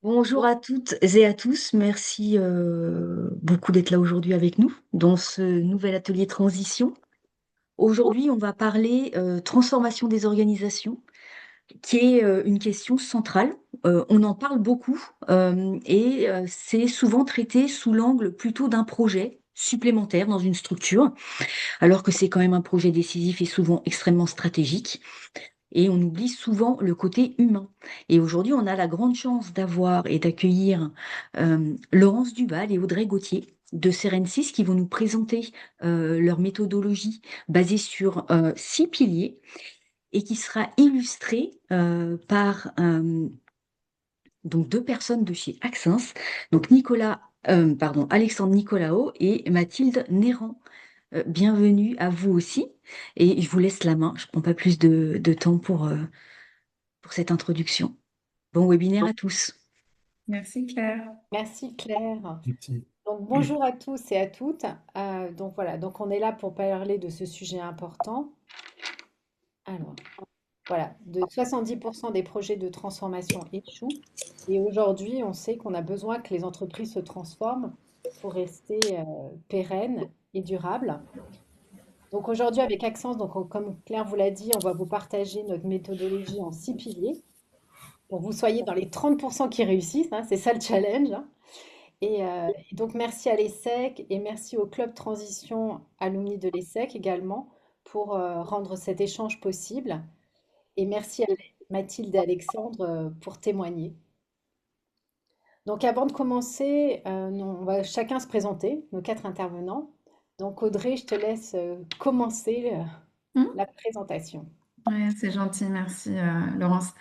Bonjour à toutes et à tous, merci beaucoup d'être là aujourd'hui avec nous dans ce nouvel atelier transition. Aujourd'hui, on va parler transformation des organisations, qui est une question centrale. On en parle beaucoup et c'est souvent traité sous l'angle plutôt d'un projet supplémentaire dans une structure, alors que c'est quand même un projet décisif et souvent extrêmement stratégique. Et on oublie souvent le côté humain. Et aujourd'hui, on a la grande chance d'avoir et d'accueillir Laurence Duval et Audrey Gauthier de Seren6 qui vont nous présenter leur méthodologie basée sur 6 piliers et qui sera illustrée par donc 2 personnes de chez Axens, donc Alexandre Nicolaou et Mathilde Néran. Bienvenue à vous aussi et je vous laisse la main. Je prends pas plus de temps pour cette introduction. Bon webinaire à tous. Merci Claire. Merci Claire. Merci. Donc bonjour à tous et à toutes. Donc voilà, donc on est là pour parler de ce sujet important. Alors voilà, de 70% des projets de transformation échouent. Et aujourd'hui, on sait qu'on a besoin que les entreprises se transforment pour rester pérennes et durables. Donc aujourd'hui, avec Accence, comme Claire vous l'a dit, on va vous partager notre méthodologie en 6 piliers pour que vous soyez dans les 30% qui réussissent, hein, c'est ça le challenge, hein. Et donc, merci à l'ESSEC et merci au Club Transition Alumni de l'ESSEC également pour rendre cet échange possible. Et merci à Mathilde et Alexandre pour témoigner. Donc, avant de commencer, on va chacun se présenter, nos 4 intervenants. Donc, Audrey, je te laisse commencer Hmm. la présentation. Ouais, c'est gentil, merci Laurence.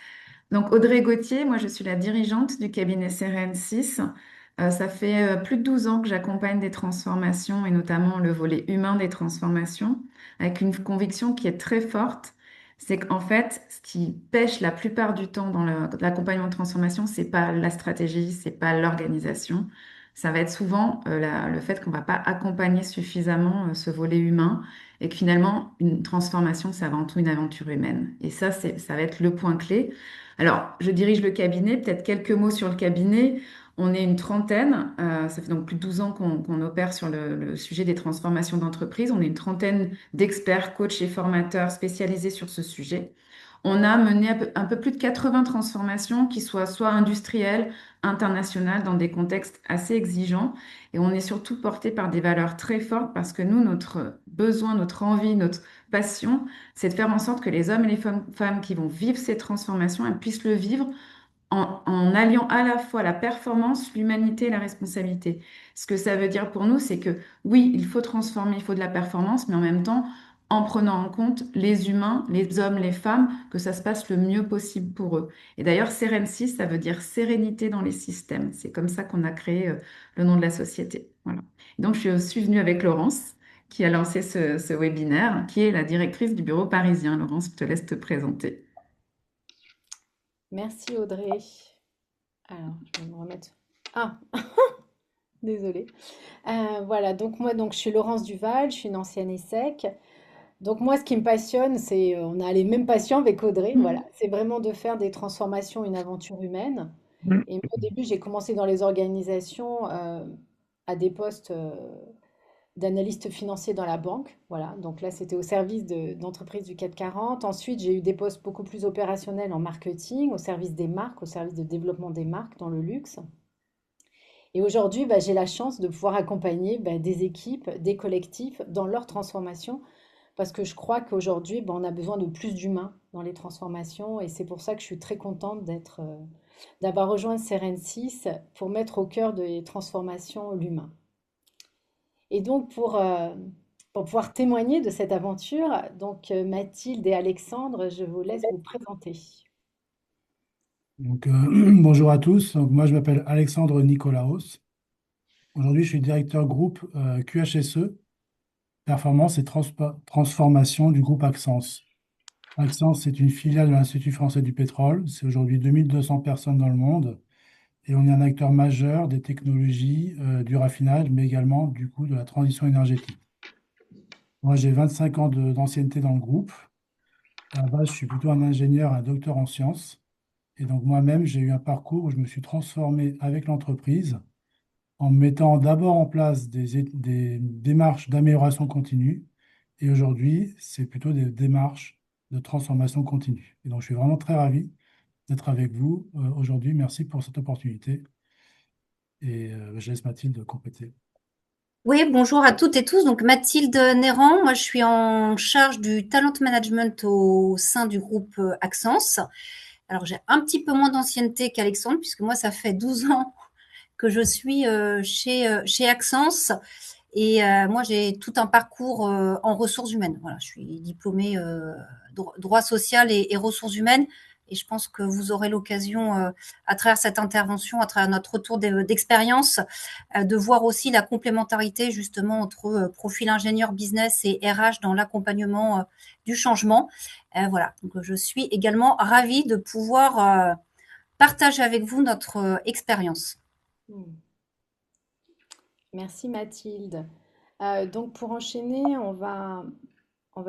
Donc Audrey Gauthier, moi je suis la dirigeante du cabinet CRN6. Ça fait plus de 12 ans que j'accompagne des transformations et notamment le volet humain des transformations avec une conviction qui est très forte. C'est qu'en fait, ce qui pêche la plupart du temps dans l'accompagnement de transformation, c'est pas la stratégie, c'est pas l'organisation. Ça va être souvent le fait qu'on va pas accompagner suffisamment ce volet humain et que finalement, une transformation, c'est avant tout une aventure humaine. Et ça va être le point clé. Alors, je dirige le cabinet, peut-être quelques mots sur le cabinet. On est une trentaine, ça fait donc plus de 12 ans qu'on opère sur le sujet des transformations d'entreprise. On est une trentaine d'experts, coachs et formateurs spécialisés sur ce sujet. On a mené un peu plus de 80 transformations qui soient soit industrielles, internationales, dans des contextes assez exigeants. Et on est surtout porté par des valeurs très fortes parce que nous, notre besoin, notre envie, notre passion, c'est de faire en sorte que les hommes et les femmes qui vont vivre ces transformations, elles puissent le vivre en alliant à la fois la performance, l'humanité et la responsabilité. Ce que ça veut dire pour nous, c'est que oui, il faut transformer, il faut de la performance, mais en même temps, en prenant en compte les humains, les hommes, les femmes, que ça se passe le mieux possible pour eux. Et d'ailleurs, Seren6, ça veut dire sérénité dans les systèmes. C'est comme ça qu'on a créé le nom de la société. Voilà. Donc, je suis venue avec Laurence, qui a lancé ce webinaire, qui est la directrice du bureau parisien. Laurence, je te laisse te présenter. Merci Audrey. Alors, je vais me remettre. Ah, désolée. Voilà, donc moi, je suis Laurence Duval, je suis une ancienne ESSEC. Donc moi, ce qui me passionne, c'est, on a les mêmes passions avec Audrey, voilà, Mm. c'est vraiment de faire des transformations une aventure humaine. Mm. Et moi, au début, j'ai commencé dans les organisations à des postes d'analyste financier dans la banque, voilà. Donc là, c'était au service d'entreprises du CAC 40. Ensuite, j'ai eu des postes beaucoup plus opérationnels en marketing, au service des marques, au service de développement des marques dans le luxe. Et aujourd'hui, bah, j'ai la chance de pouvoir accompagner bah, des équipes, des collectifs dans leur transformation, parce que je crois qu'aujourd'hui, bah, on a besoin de plus d'humains dans les transformations, et c'est pour ça que je suis très contente d'avoir rejoint Seren6 pour mettre au cœur des transformations l'humain. Et donc, pour pouvoir témoigner de cette aventure, Mathilde et Alexandre, je vous laisse vous présenter. Bonjour à tous. Donc, moi, je m'appelle Alexandre Nicolaos. Aujourd'hui, je suis directeur groupe QHSE, performance et transformation du groupe Axens. Axens, c'est une filiale de l'Institut français du pétrole. C'est aujourd'hui 2200 personnes dans le monde et on est un acteur majeur des technologies du raffinage, mais également du coup de la transition énergétique. Moi, j'ai 25 d'ancienneté dans le groupe. À la base, je suis plutôt un ingénieur, un docteur en sciences. Et donc moi-même, j'ai eu un parcours où je me suis transformé avec l'entreprise en mettant d'abord en place des démarches d'amélioration continue. Et aujourd'hui, c'est plutôt des démarches de transformation continue. Et donc, je suis vraiment très ravi d'être avec vous aujourd'hui. Merci pour cette opportunité. Et je laisse Mathilde compléter. Oui, bonjour à toutes et tous. Donc Mathilde Néran, moi je suis en charge du talent management au sein du groupe Accence. Alors j'ai un petit peu moins d'ancienneté qu'Alexandre puisque moi ça fait 12 ans que je suis chez Accence et moi j'ai tout un parcours en ressources humaines. Voilà, je suis diplômée droit social et ressources humaines. Et je pense que vous aurez l'occasion, à travers cette intervention, à travers notre retour d'expérience, de voir aussi la complémentarité justement entre profil ingénieur business et RH dans l'accompagnement du changement. Voilà, donc je suis également ravie de pouvoir partager avec vous notre expérience. Hmm. Merci Mathilde. Donc pour enchaîner, on va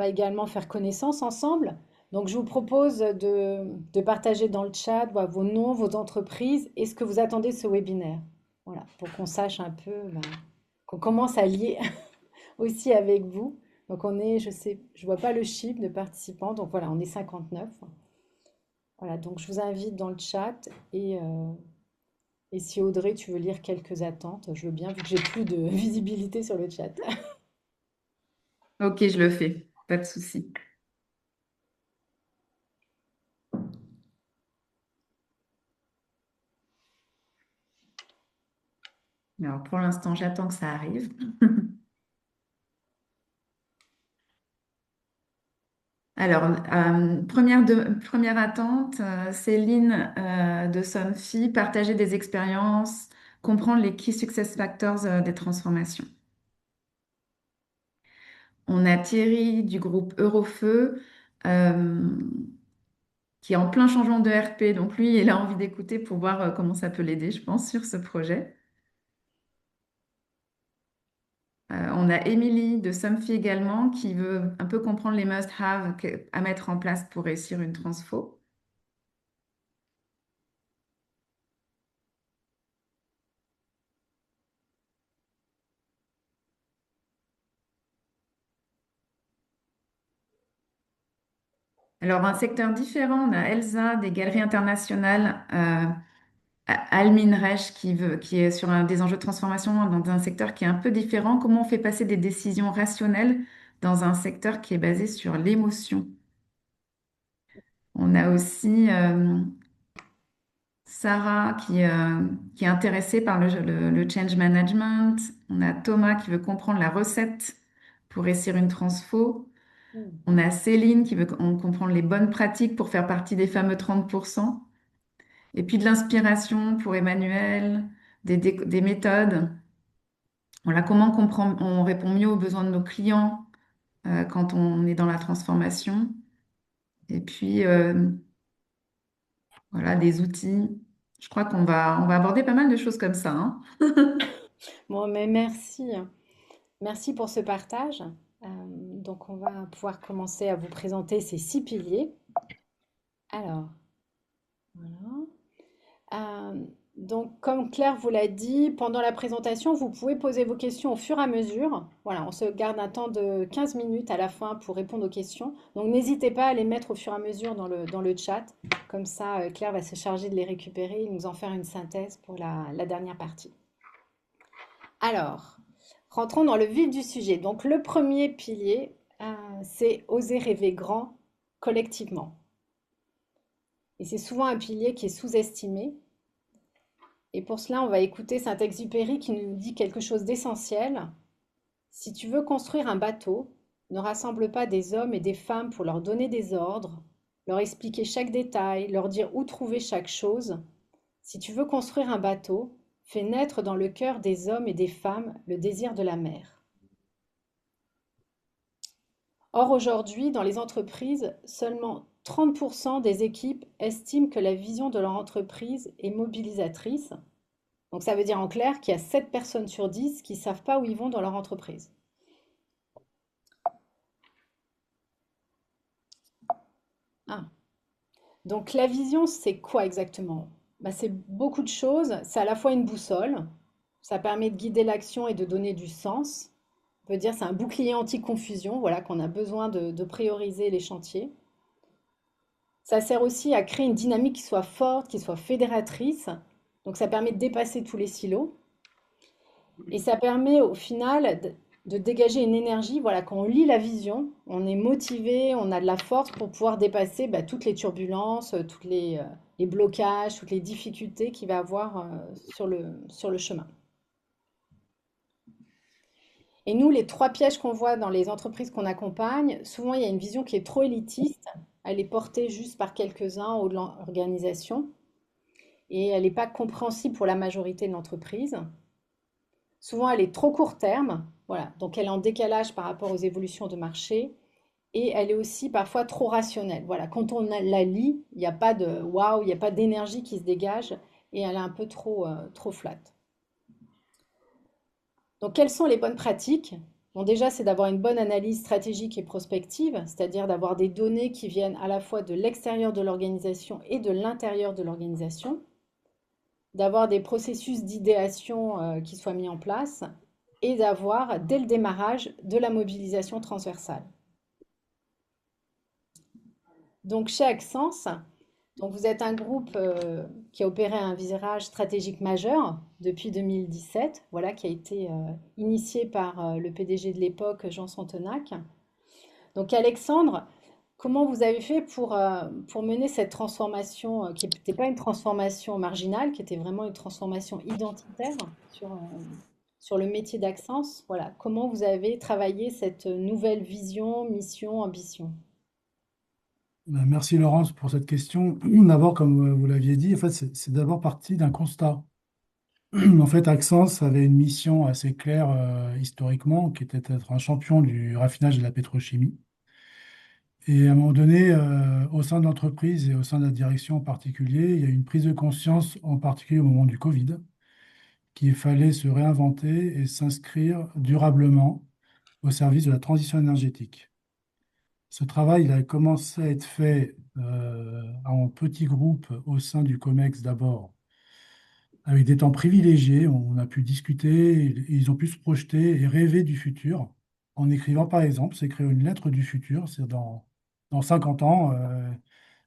également faire connaissance ensemble. Donc je vous propose de partager dans le chat vos noms, vos entreprises et ce que vous attendez de ce webinaire. Voilà, pour qu'on sache un peu, qu'on commence à lier aussi avec vous. Donc on est, je sais, je vois pas le chiffre de participants, donc voilà, on est 59. Voilà, donc je vous invite dans le chat et si Audrey, tu veux lire quelques attentes, je veux bien, vu que j'ai plus de visibilité sur le chat. Ok, je le fais, pas de souci. Alors pour l'instant, j'attends que ça arrive. Alors, première attente, Céline de Somfy, partager des expériences, comprendre les key success factors des transformations. On a Thierry du groupe Eurofeu, euh, qui est en plein changement de RP. Donc lui, il a envie d'écouter pour voir comment ça peut l'aider, je pense, sur ce projet. On a Émilie de Somfy également, qui veut un peu comprendre les must-have à mettre en place pour réussir une transfo. Alors, un secteur différent, on a Elsa des Galeries Internationales, Almine Reich qui est sur des enjeux de transformation dans un secteur qui est un peu différent. Comment on fait passer des décisions rationnelles dans un secteur qui est basé sur l'émotion? On a aussi Sarah qui est intéressée par le change management. On a Thomas qui veut comprendre la recette pour réussir une transfo. Hmm. On a Céline qui veut comprendre les bonnes pratiques pour faire partie des fameux 30%. Et puis de l'inspiration pour Emmanuel, des méthodes. Voilà, comment on répond mieux aux besoins de nos clients quand on est dans la transformation. Et puis, voilà, des outils. Je crois qu'on va aborder pas mal de choses comme ça, hein. Bon, mais merci. Merci pour ce partage. Donc, on va pouvoir commencer à vous présenter ces 6 piliers. Alors, voilà. Donc, comme Claire vous l'a dit, pendant la présentation, vous pouvez poser vos questions au fur et à mesure. Voilà, on se garde un temps de 15 minutes à la fin pour répondre aux questions. Donc, n'hésitez pas à les mettre au fur et à mesure dans le chat. Comme ça, Claire va se charger de les récupérer et nous en faire une synthèse pour la dernière partie. Alors, rentrons dans le vif du sujet. Donc, le premier pilier, c'est oser rêver grand collectivement. Et c'est souvent un pilier qui est sous-estimé. Et pour cela, on va écouter Saint-Exupéry qui nous dit quelque chose d'essentiel. Si tu veux construire un bateau, ne rassemble pas des hommes et des femmes pour leur donner des ordres, leur expliquer chaque détail, leur dire où trouver chaque chose. Si tu veux construire un bateau, fais naître dans le cœur des hommes et des femmes le désir de la mer. Or, aujourd'hui, dans les entreprises, seulement 30% des équipes estiment que la vision de leur entreprise est mobilisatrice. Donc, ça veut dire en clair qu'il y a 7 personnes sur 10 qui ne savent pas où ils vont dans leur entreprise. Ah. Donc la vision, c'est quoi exactement? Bah, c'est beaucoup de choses. C'est à la fois une boussole, ça permet de guider l'action et de donner du sens. On peut dire c'est un bouclier anti-confusion, voilà, qu'on a besoin de prioriser les chantiers. Ça sert aussi à créer une dynamique qui soit forte, qui soit fédératrice. Donc ça permet de dépasser tous les silos. Et ça permet au final de dégager une énergie. Voilà, quand on lit la vision, on est motivé, on a de la force pour pouvoir dépasser bah, toutes les turbulences, les blocages, toutes les difficultés qu'il va avoir sur le chemin. Et nous, les trois pièges qu'on voit dans les entreprises qu'on accompagne, souvent il y a une vision qui est trop élitiste. Elle est portée juste par quelques-uns au de l'organisation et elle n'est pas compréhensible pour la majorité de l'entreprise. Souvent, elle est trop court terme, voilà, donc elle est en décalage par rapport aux évolutions de marché et elle est aussi parfois trop rationnelle. Voilà, quand on la lit, il n'y a pas de waouh, il n'y a pas d'énergie qui se dégage et elle est un peu trop flat. Donc, quelles sont les bonnes pratiques? Bon, déjà, c'est d'avoir une bonne analyse stratégique et prospective, c'est-à-dire d'avoir des données qui viennent à la fois de l'extérieur de l'organisation et de l'intérieur de l'organisation, d'avoir des processus d'idéation qui soient mis en place et d'avoir, dès le démarrage, de la mobilisation transversale. Donc, chez Accence, donc vous êtes un groupe qui a opéré un virage stratégique majeur depuis 2017, voilà, qui a été initié par le PDG de l'époque, Jean Santenac. Donc, Alexandre, comment vous avez fait pour mener cette transformation qui n'était pas une transformation marginale, qui était vraiment une transformation identitaire sur le métier d'Accence? Voilà, comment vous avez travaillé cette nouvelle vision, mission, ambition? Merci Laurence pour cette question. D'abord, comme vous l'aviez dit, en fait, c'est d'abord parti d'un constat. En fait, Axens avait une mission assez claire historiquement, qui était d'être un champion du raffinage de la pétrochimie. Et à un moment donné, au sein de l'entreprise et au sein de la direction en particulier, il y a eu une prise de conscience, en particulier au moment du Covid, qu'il fallait se réinventer et s'inscrire durablement au service de la transition énergétique. Ce travail, il a commencé à être fait en petits groupes au sein du COMEX d'abord, avec des temps privilégiés. On a pu discuter, et ils ont pu se projeter et rêver du futur en écrivant, par exemple, s'écrire une lettre du futur, c'est dans 50 ans,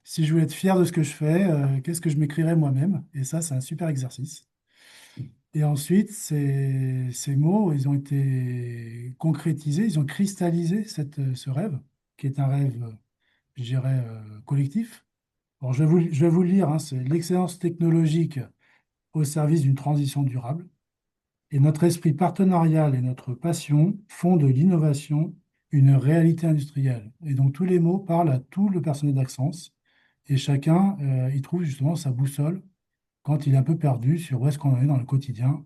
si je voulais être fier de ce que je fais, qu'est-ce que je m'écrirais moi-même? Et ça, c'est un super exercice. Et ensuite, ces mots, ils ont été concrétisés, ils ont cristallisé ce rêve, qui est un rêve, je dirais, collectif. Alors, je vais vous le lire, hein, c'est l'excellence technologique au service d'une transition durable. Et notre esprit partenarial et notre passion font de l'innovation une réalité industrielle. Et donc, tous les mots parlent à tout le personnel d'Axence. Et chacun y trouve justement sa boussole quand il est un peu perdu sur où est-ce qu'on en est dans le quotidien.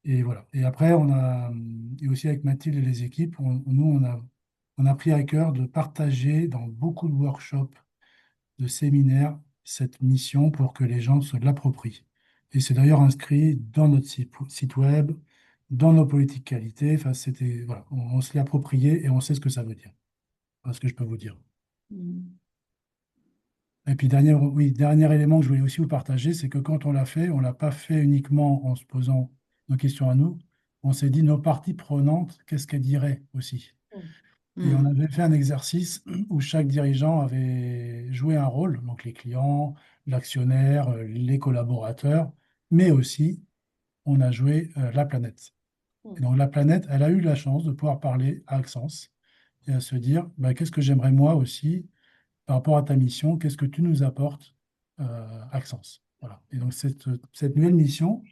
Et voilà. Et après, et aussi avec Mathilde et les équipes, on a pris à cœur de partager dans beaucoup de workshops, de séminaires, cette mission pour que les gens se l'approprient. Et c'est d'ailleurs inscrit dans notre site web, dans nos politiques qualité. Enfin, voilà, on se l'est approprié et on sait ce que ça veut dire. Voilà ce que je peux vous dire. Mm. Et puis, dernier élément que je voulais aussi vous partager, c'est que quand on l'a fait, on ne l'a pas fait uniquement en se posant nos questions à nous. On s'est dit, nos parties prenantes, qu'est-ce qu'elles diraient aussi? Et on Mm. avait fait un exercice où chaque dirigeant avait joué un rôle, donc les clients, l'actionnaire, les collaborateurs, mais aussi on a joué la planète. Et donc la planète, elle a eu la chance de pouvoir parler à Axence et à se dire, bah, qu'est-ce que j'aimerais moi aussi par rapport à ta mission, qu'est-ce que tu nous apportes, Axence. Voilà. Et donc cette nouvelle mission,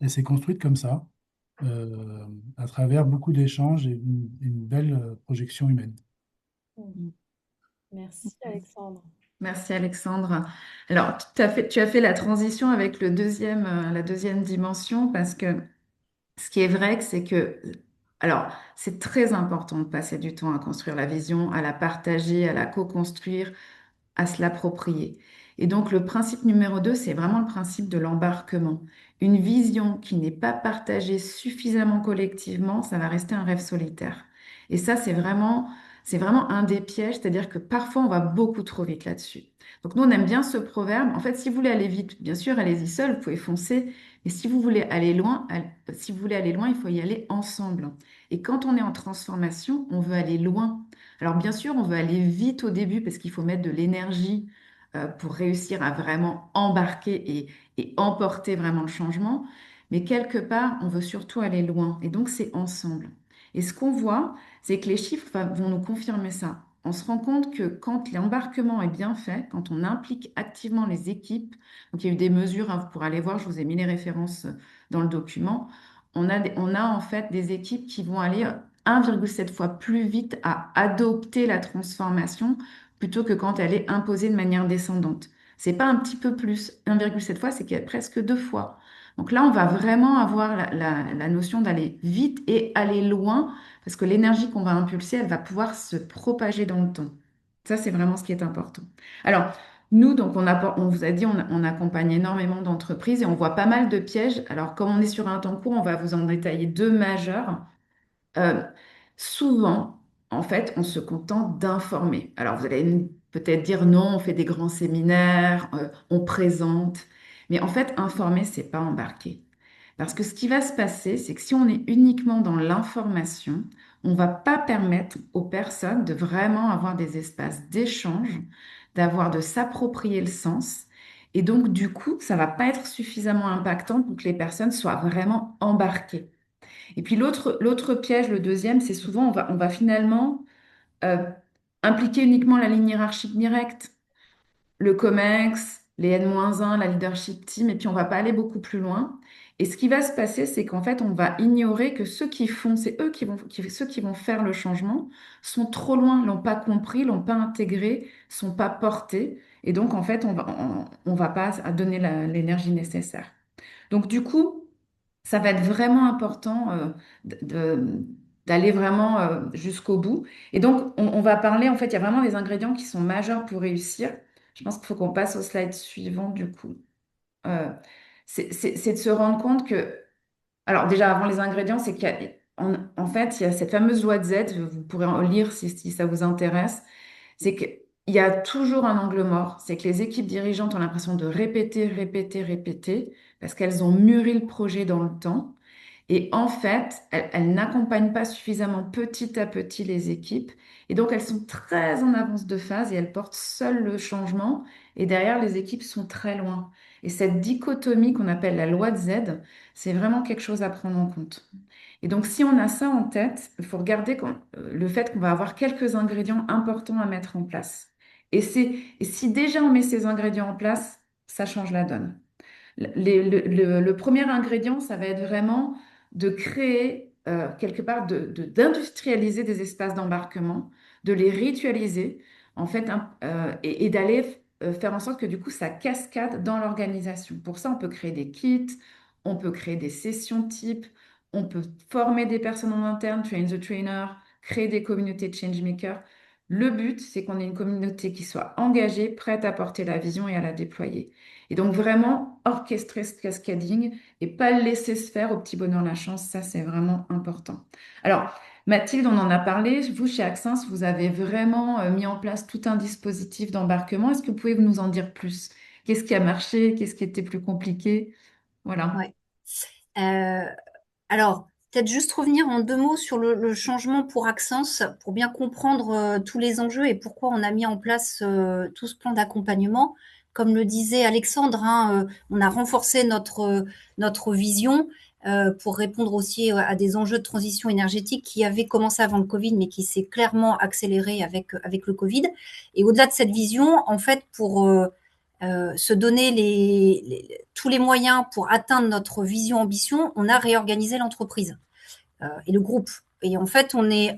elle s'est construite comme ça, à travers beaucoup d'échanges et une belle projection humaine. Mm. Merci Alexandre. Merci Alexandre. Alors, tu as fait la transition avec la deuxième dimension parce que ce qui est vrai, c'est que, alors, c'est très important de passer du temps à construire la vision, à la partager, à la co-construire, à se l'approprier. Et donc, le principe numéro 2, c'est vraiment le principe de l'embarquement. Une vision qui n'est pas partagée suffisamment collectivement, ça va rester un rêve solitaire. Et ça, c'est vraiment c'est vraiment un des pièges, c'est-à-dire que parfois on va beaucoup trop vite là-dessus. Donc nous, on aime bien ce proverbe. En fait, si vous voulez aller vite, bien sûr, allez-y seul, vous pouvez foncer. Mais si vous voulez aller loin, si vous voulez aller loin, il faut y aller ensemble. Et quand on est en transformation, on veut aller loin. Alors bien sûr, on veut aller vite au début parce qu'il faut mettre de l'énergie pour réussir à vraiment embarquer et emporter vraiment le changement. Mais quelque part, on veut surtout aller loin. Et donc, c'est ensemble. Et ce qu'on voit, c'est que les chiffres vont nous confirmer ça. On se rend compte que quand l'embarquement est bien fait, quand on implique activement les équipes, donc il y a eu des mesures, hein, vous pourrez aller voir, je vous ai mis les références dans le document, on a en fait des équipes qui vont aller 1,7 fois plus vite à adopter la transformation plutôt que quand elle est imposée de manière descendante. C'est pas un petit peu plus, 1,7 fois, c'est qu'il y a presque 2 fois. Donc là, on va vraiment avoir la notion d'aller vite et aller loin, parce que l'énergie qu'on va impulser, elle va pouvoir se propager dans le temps. Ça, c'est vraiment ce qui est important. Alors, nous, donc, on vous a dit, on accompagne énormément d'entreprises et on voit pas mal de pièges. Alors, comme on est sur un temps court, on va vous en détailler deux majeurs. Euh, Souvent, en fait, on se contente d'informer. Alors, vous allez peut-être dire non, on fait des grands séminaires, on présente. Mais en fait, informer, c'est pas embarquer. Parce que ce qui va se passer, c'est que si on est uniquement dans l'information, on va pas permettre aux personnes de vraiment avoir des espaces d'échange, de s'approprier le sens. Et donc, du coup, ça va pas être suffisamment impactant pour que les personnes soient vraiment embarquées. Et puis l'autre piège, le deuxième, c'est souvent on va finalement euh, impliquer uniquement la ligne hiérarchique directe, le COMEX, les N-1, la leadership team, et puis on va pas aller beaucoup plus loin. Et ce qui va se passer, c'est qu'en fait, on va ignorer que ceux qui font, c'est eux ceux qui vont faire le changement, sont trop loin, l'ont pas compris, l'ont pas intégré, sont pas portés. Et donc, en fait, on va pas donner l'énergie nécessaire. Donc, du coup, ça va être vraiment important d'aller vraiment jusqu'au bout. Et donc, on va parler, en fait, il y a vraiment des ingrédients qui sont majeurs pour réussir. Je pense qu'il faut qu'on passe au slide suivant, du coup. Euh, c'est de se rendre compte que, alors déjà, avant les ingrédients, c'est qu'il y a, en fait, il y a cette fameuse loi de Z, vous pourrez en lire si ça vous intéresse, c'est qu'il y a toujours un angle mort. C'est que les équipes dirigeantes ont l'impression de répéter, répéter, répéter, parce qu'elles ont mûri le projet dans le temps. Et en fait, elles n'accompagnent pas suffisamment petit à petit les équipes. Et donc, elles sont très en avance de phase et elles portent seules le changement. Et derrière, les équipes sont très loin. Et cette dichotomie qu'on appelle la loi de Z, c'est vraiment quelque chose à prendre en compte. Et donc, si on a ça en tête, il faut regarder le fait qu'on va avoir quelques ingrédients importants à mettre en place. Et si déjà on met ces ingrédients en place, ça change la donne. Le premier ingrédient, ça va être vraiment de créer quelque part, d'industrialiser des espaces d'embarquement, de les ritualiser, en fait, et d'aller faire en sorte que du coup, ça cascade dans l'organisation. Pour ça, on peut créer des kits, on peut créer des sessions type, on peut former des personnes en interne, train the trainer, créer des communautés de changemakers. Le but, c'est qu'on ait une communauté qui soit engagée, prête à porter la vision et à la déployer. Et donc vraiment orchestrer ce cascading et pas le laisser se faire au petit bonheur la chance, ça c'est vraiment important. Alors Mathilde, on en a parlé, vous chez Axens, vous avez vraiment mis en place tout un dispositif d'embarquement. Est-ce que vous pouvez nous en dire plus? Qu'est-ce qui a marché? Qu'est-ce qui était plus compliqué? Voilà. Ouais. Euh, alors, peut-être juste revenir en deux mots sur le changement pour Axens, pour bien comprendre tous les enjeux et pourquoi on a mis en place tout ce plan d'accompagnement. Comme le disait Alexandre, hein, on a renforcé notre vision pour répondre aussi à des enjeux de transition énergétique qui avaient commencé avant le Covid, mais qui s'est clairement accéléré avec le Covid. Et au-delà de cette vision, en fait, pour se donner tous les moyens pour atteindre notre vision ambition, on a réorganisé l'entreprise et le groupe. Et en fait, on est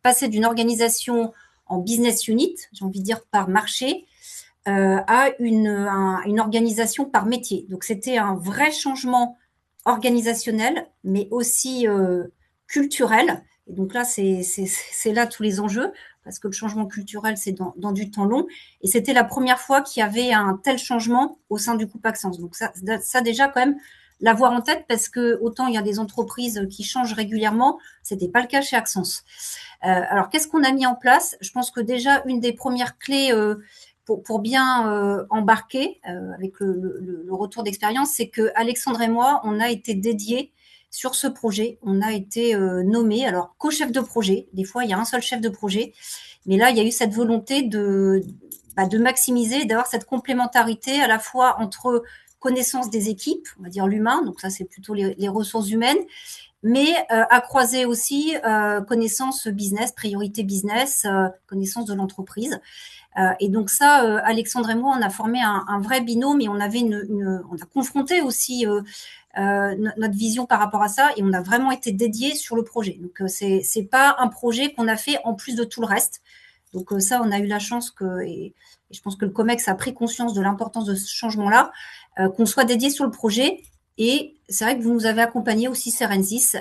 passé d'une organisation en business unit, j'ai envie de dire par marché, à une organisation par métier. Donc, c'était un vrai changement organisationnel, mais aussi culturel. Et donc là, c'est là tous les enjeux, parce que le changement culturel, c'est dans du temps long. Et c'était la première fois qu'il y avait un tel changement au sein du groupe Axens. Donc ça déjà, quand même, l'avoir en tête parce que autant il y a des entreprises qui changent régulièrement, c'était pas le cas chez Axence. Alors, qu'est-ce qu'on a mis en place? Je pense que déjà, une des premières clés pour bien embarquer avec le retour d'expérience, c'est que Alexandre et moi, on a été dédiés sur ce projet. On a été nommés, alors co-chef de projet. Des fois, il y a un seul chef de projet, mais là, il y a eu cette volonté de maximiser, d'avoir cette complémentarité à la fois entre connaissance des équipes, on va dire l'humain, donc ça c'est plutôt les ressources humaines, mais à croiser aussi connaissance business, priorité business, connaissance de l'entreprise. Et donc ça, Alexandre et moi, on a formé un vrai binôme et on avait on a confronté aussi notre vision par rapport à ça et on a vraiment été dédiés sur le projet. Donc c'est pas un projet qu'on a fait en plus de tout le reste. Donc ça, on a eu la chance et je pense que le COMEX a pris conscience de l'importance de ce changement-là, qu'on soit dédié sur le projet. Et c'est vrai que vous nous avez accompagné aussi, Serensis,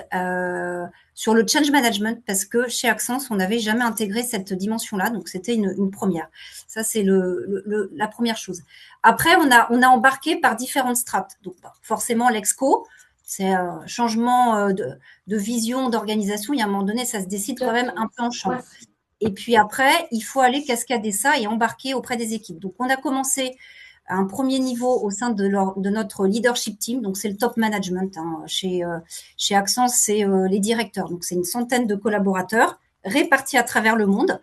sur le change management, parce que chez Axence, on n'avait jamais intégré cette dimension-là, donc c'était une première. Ça, c'est la première chose. Après, on a embarqué par différentes strates. Donc, forcément, l'Exco, c'est un changement de vision, d'organisation. Il y a un moment donné, ça se décide quand même un peu en champ. Et puis après, il faut aller cascader ça et embarquer auprès des équipes. Donc, on a commencé à un premier niveau au sein de notre leadership team. Donc, c'est le top management. Chez Axence, c'est les directeurs. Donc, c'est une centaine de collaborateurs répartis à travers le monde.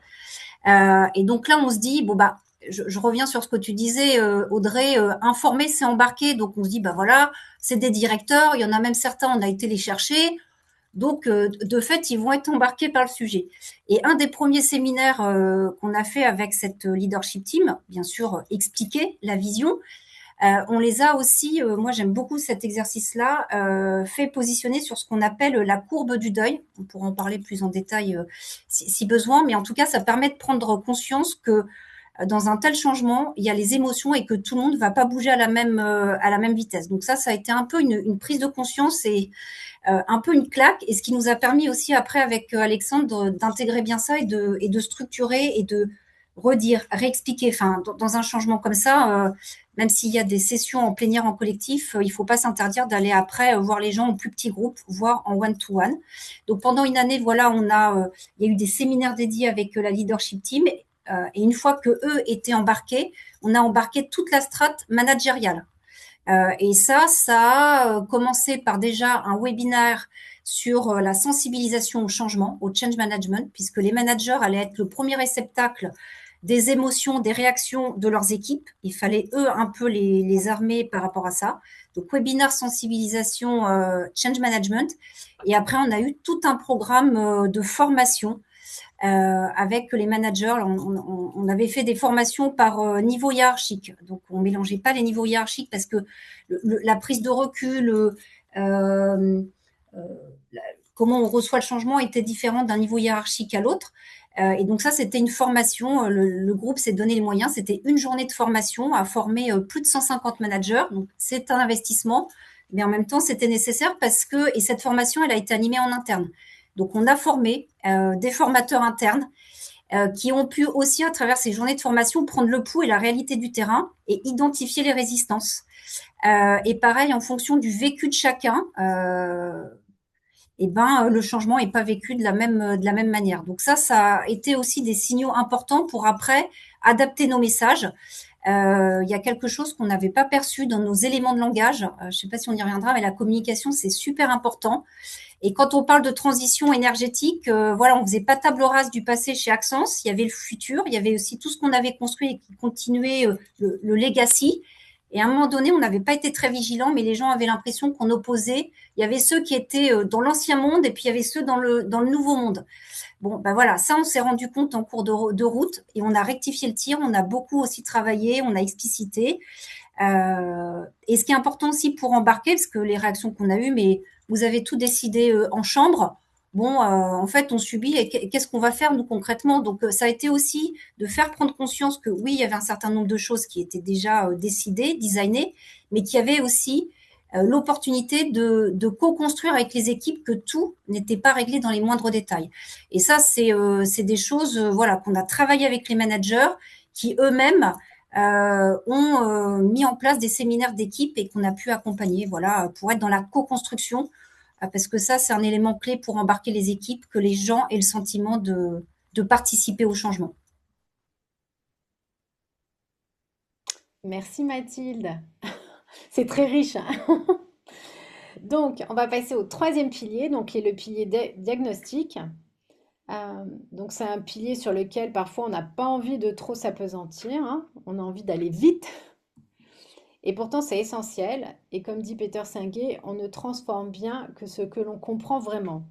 Et donc là, on se dit, bon, je reviens sur ce que tu disais, Audrey, informer, c'est embarquer. Donc, on se dit, voilà, c'est des directeurs. Il y en a même certains, on a été les chercher. Donc, de fait, ils vont être embarqués par le sujet. Et un des premiers séminaires qu'on a fait avec cette leadership team, bien sûr, expliquer la vision, on les a aussi, moi j'aime beaucoup cet exercice-là, fait positionner sur ce qu'on appelle la courbe du deuil. On pourra en parler plus en détail si besoin, mais en tout cas, ça permet de prendre conscience que dans un tel changement, il y a les émotions et que tout le monde ne va pas bouger à la même vitesse. Donc ça a été un peu une prise de conscience et un peu une claque, et ce qui nous a permis aussi après avec Alexandre d'intégrer bien ça et de structurer et de redire, réexpliquer. Enfin, dans un changement comme ça, même s'il y a des sessions en plénière, en collectif, il ne faut pas s'interdire d'aller après voir les gens en plus petits groupes, voire en one-to-one. Donc pendant une année, voilà, il y a eu des séminaires dédiés avec la leadership team. Et une fois que eux étaient embarqués, on a embarqué toute la strate managériale. Et ça a commencé par déjà un webinaire sur la sensibilisation au changement, au change management, puisque les managers allaient être le premier réceptacle des émotions, des réactions de leurs équipes. Il fallait, eux, un peu les armer par rapport à ça. Donc, webinaire sensibilisation, change management. Et après, on a eu tout un programme de formation avec les managers. On avait fait des formations par niveau hiérarchique. Donc, on mélangeait pas les niveaux hiérarchiques parce que la prise de recul, comment on reçoit le changement était différent d'un niveau hiérarchique à l'autre. Et donc ça, c'était une formation. Le groupe s'est donné les moyens. C'était une journée de formation à former plus de 150 managers. Donc, c'est un investissement. Mais en même temps, c'était nécessaire et cette formation, elle a été animée en interne. Donc, on a formé des formateurs internes qui ont pu aussi, à travers ces journées de formation, prendre le pouls et la réalité du terrain et identifier les résistances. Et pareil, en fonction du vécu de chacun, le changement n'est pas vécu de la même manière. Donc ça a été aussi des signaux importants pour après adapter nos messages. Il y a quelque chose qu'on n'avait pas perçu dans nos éléments de langage. Je ne sais pas si on y reviendra, mais la communication, c'est super important. Et quand on parle de transition énergétique, on faisait pas table rase du passé chez Axence. Il y avait le futur, il y avait aussi tout ce qu'on avait construit et qui continuait, le legacy. Et à un moment donné, on n'avait pas été très vigilants, mais les gens avaient l'impression qu'on opposait. Il y avait ceux qui étaient dans l'ancien monde et puis il y avait ceux dans le nouveau monde. Bon, ça, on s'est rendu compte en cours de route et on a rectifié le tir. On a beaucoup aussi travaillé, on a explicité. Et ce qui est important aussi pour embarquer, parce que les réactions qu'on a eues, mais vous avez tout décidé en chambre. Bon, en fait, on subit et qu'est-ce qu'on va faire, nous, concrètement? Donc, ça a été aussi de faire prendre conscience que oui, il y avait un certain nombre de choses qui étaient déjà décidées, designées, mais qu'il y avait aussi l'opportunité de co-construire avec les équipes que tout n'était pas réglé dans les moindres détails. Et ça, c'est des choses qu'on a travaillé avec les managers qui eux-mêmes ont mis en place des séminaires d'équipe et qu'on a pu accompagner, voilà, pour être dans la co-construction, parce que ça, c'est un élément clé pour embarquer les équipes, que les gens aient le sentiment de participer au changement. Merci Mathilde. C'est très riche, hein. Donc, on va passer au troisième pilier, donc qui est le pilier diagnostic. Donc, c'est un pilier sur lequel parfois on n'a pas envie de trop s'apesantir, hein. On a envie d'aller vite. Et pourtant, c'est essentiel. Et comme dit Peter Senge, on ne transforme bien que ce que l'on comprend vraiment.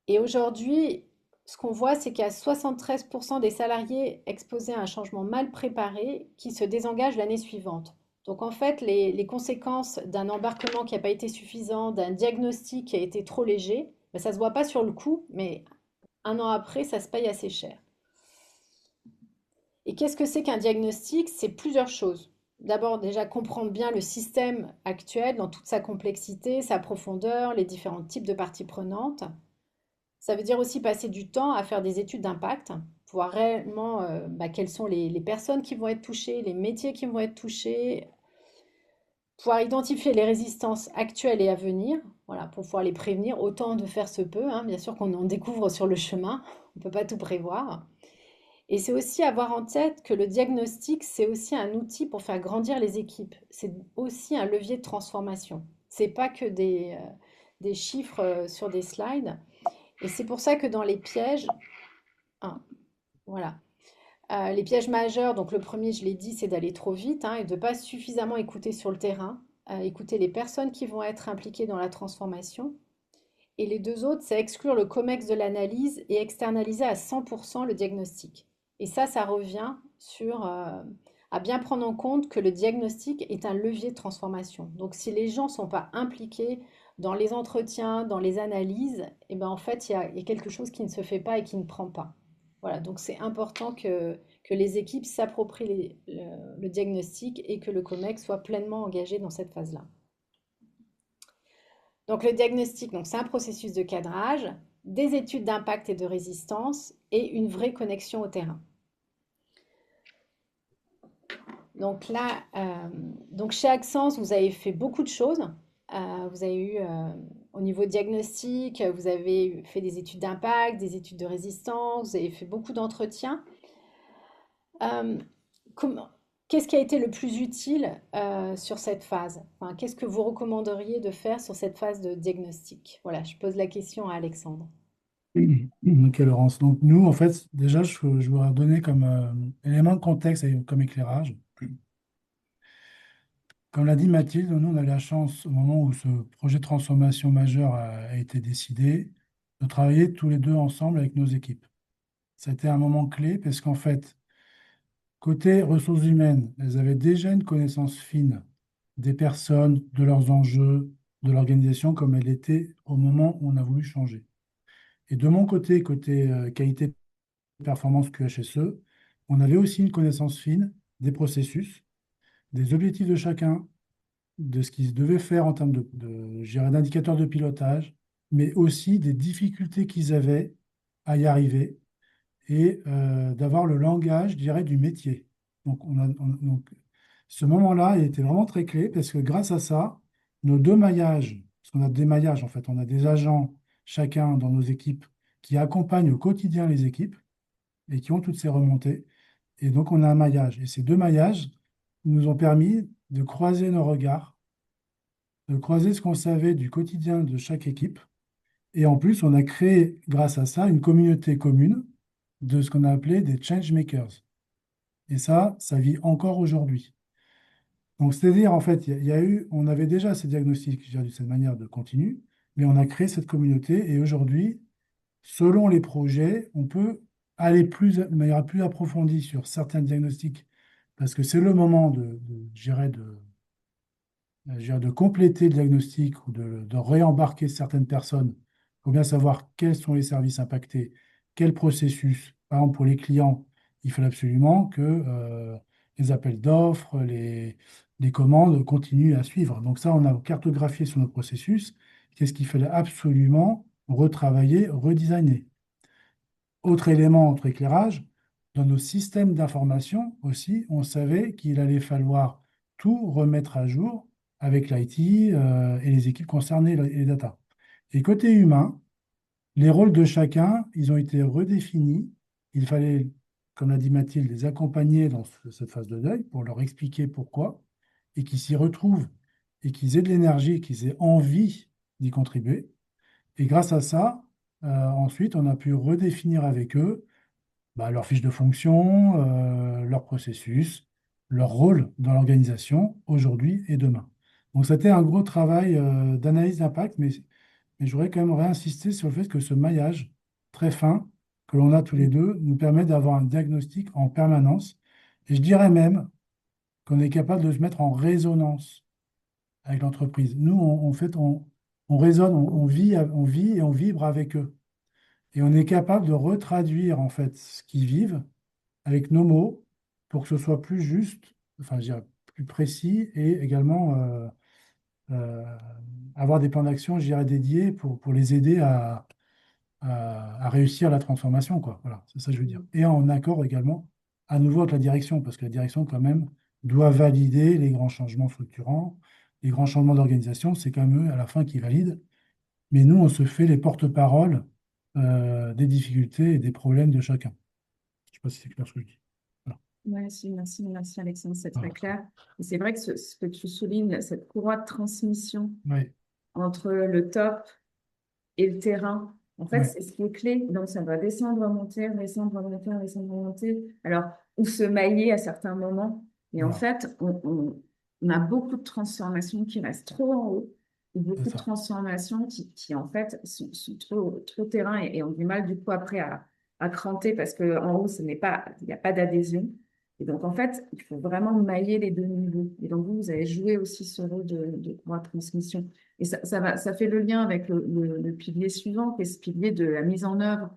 Et aujourd'hui, ce qu'on voit, c'est qu'il y a 73% des salariés exposés à un changement mal préparé qui se désengagent l'année suivante. Donc en fait, les conséquences d'un embarquement qui n'a pas été suffisant, d'un diagnostic qui a été trop léger, ben, ça ne se voit pas sur le coup, mais un an après, ça se paye assez cher. Et qu'est-ce que c'est qu'un diagnostic? C'est plusieurs choses. D'abord, déjà comprendre bien le système actuel dans toute sa complexité, sa profondeur, les différents types de parties prenantes. Ça veut dire aussi passer du temps à faire des études d'impact, pour voir réellement quelles sont les personnes qui vont être touchées, les métiers qui vont être touchés, pouvoir identifier les résistances actuelles et à venir, voilà, pour pouvoir les prévenir, autant de faire se peut, hein. Bien sûr qu'on en découvre sur le chemin, on ne peut pas tout prévoir. Et c'est aussi avoir en tête que le diagnostic, c'est aussi un outil pour faire grandir les équipes. C'est aussi un levier de transformation. C'est pas que des chiffres sur des slides. Et c'est pour ça que dans les pièges, ah, voilà. Les pièges majeurs, donc le premier, je l'ai dit, c'est d'aller trop vite, hein, et de ne pas suffisamment écouter sur le terrain, écouter les personnes qui vont être impliquées dans la transformation. Et les deux autres, c'est exclure le COMEX de l'analyse et externaliser à 100% le diagnostic. Et ça revient sur à bien prendre en compte que le diagnostic est un levier de transformation. Donc si les gens ne sont pas impliqués dans les entretiens, dans les analyses, et ben en fait, il y a quelque chose qui ne se fait pas et qui ne prend pas. Voilà, donc c'est important que les équipes s'approprient le diagnostic et que le COMEX soit pleinement engagé dans cette phase-là. Donc le diagnostic, donc c'est un processus de cadrage, des études d'impact et de résistance et une vraie connexion au terrain. Donc là, donc chez Axence, vous avez fait beaucoup de choses. Vous avez eu, au niveau diagnostic, vous avez fait des études d'impact, des études de résistance, vous avez fait beaucoup d'entretiens. Qu'est-ce qui a été le plus utile sur cette phase? Enfin, qu'est-ce que vous recommanderiez de faire sur cette phase de diagnostic? Voilà, je pose la question à Alexandre. Ok, Laurence. Donc, nous, en fait, déjà, je voudrais donner comme élément de contexte et comme éclairage. Comme l'a dit Mathilde, nous, on a eu la chance, au moment où ce projet de transformation majeur a été décidé, de travailler tous les deux ensemble avec nos équipes. Ça a été un moment clé parce qu'en fait, côté ressources humaines, elles avaient déjà une connaissance fine des personnes, de leurs enjeux, de l'organisation comme elle était au moment où on a voulu changer. Et de mon côté, côté qualité performance QHSE, on avait aussi une connaissance fine des processus, des objectifs de chacun, de ce qu'ils devaient faire en termes je dirais, d'indicateurs de pilotage, mais aussi des difficultés qu'ils avaient à y arriver et d'avoir le langage, je dirais, du métier. Donc, ce moment-là, il était vraiment très clé parce que grâce à ça, nos deux maillages, parce qu'on a des maillages en fait, on a des agents chacun dans nos équipes qui accompagnent au quotidien les équipes et qui ont toutes ces remontées. Et donc, on a un maillage. Et ces deux maillages nous ont permis de croiser nos regards, de croiser ce qu'on savait du quotidien de chaque équipe. Et en plus, on a créé, grâce à ça, une communauté commune de ce qu'on a appelé des change makers. Et ça vit encore aujourd'hui. Donc, c'est-à-dire, en fait, il y a eu, on avait déjà ces diagnostics, je dirais, de cette manière de continu, mais on a créé cette communauté. Et aujourd'hui, selon les projets, on peut aller de manière plus approfondie sur certains diagnostics, parce que c'est le moment je dirais, de compléter le diagnostic ou de réembarquer certaines personnes. Il faut bien savoir quels sont les services impactés, quel processus. Par exemple, pour les clients, il faut absolument que les appels d'offres, les commandes continuent à suivre. Donc ça, on a cartographié sur notre processus. Qu'est-ce qu'il fallait absolument retravailler, redesigner. Autre élément, autre éclairage, dans nos systèmes d'information aussi, on savait qu'il allait falloir tout remettre à jour avec l'IT et les équipes concernées et les data. Et côté humain, les rôles de chacun, ils ont été redéfinis. Il fallait, comme l'a dit Mathilde, les accompagner dans cette phase de deuil pour leur expliquer pourquoi et qu'ils s'y retrouvent et qu'ils aient de l'énergie et qu'ils aient envie d'y contribuer. Et grâce à ça, ensuite, on a pu redéfinir avec eux leur fiche de fonction, leur processus, leur rôle dans l'organisation aujourd'hui et demain. Donc, c'était un gros travail d'analyse d'impact, mais je voudrais quand même réinsister sur le fait que ce maillage très fin que l'on a tous les deux nous permet d'avoir un diagnostic en permanence. Et je dirais même qu'on est capable de se mettre en résonance avec l'entreprise. Nous, en fait, on résonne, on vit et on vibre avec eux. Et on est capable de retraduire en fait ce qu'ils vivent avec nos mots pour que ce soit plus juste, enfin, je dirais, plus précis et également euh, avoir des plans d'action, je dirais, dédiés pour les aider à réussir la transformation, quoi. Voilà, c'est ça que je veux dire. Et en accord également, à nouveau avec la direction, parce que la direction, quand même, doit valider les grands changements structurants, les grands changements d'organisation, c'est quand même eux, à la fin, qui valident. Mais nous, on se fait les porte-paroles des difficultés et des problèmes de chacun. Je ne sais pas si c'est clair ce que je dis. Voilà. Merci Alexandre, c'est très Voilà. clair. Et c'est vrai que ce que tu soulignes, cette courroie de transmission Oui, entre le top et le terrain, en fait, oui, c'est ce qui est clé. Donc, ça doit descendre, remonter, descendre, remonter, descendre, remonter. Alors, ou se mailler à certains moments. Et en voilà, fait, on a beaucoup de transformations qui restent trop en haut, ou c'est beaucoup de ça. transformations qui en fait, sont trop terrain et ont du mal, du coup, après à cranter parce qu'en haut, il n'y a pas d'adhésion. Et donc, en fait, il faut vraiment mailler les deux niveaux. Et donc, vous avez joué aussi ce rôle de courroie de transmission. Et ça fait le lien avec le pilier suivant, qui est ce pilier de la mise en œuvre.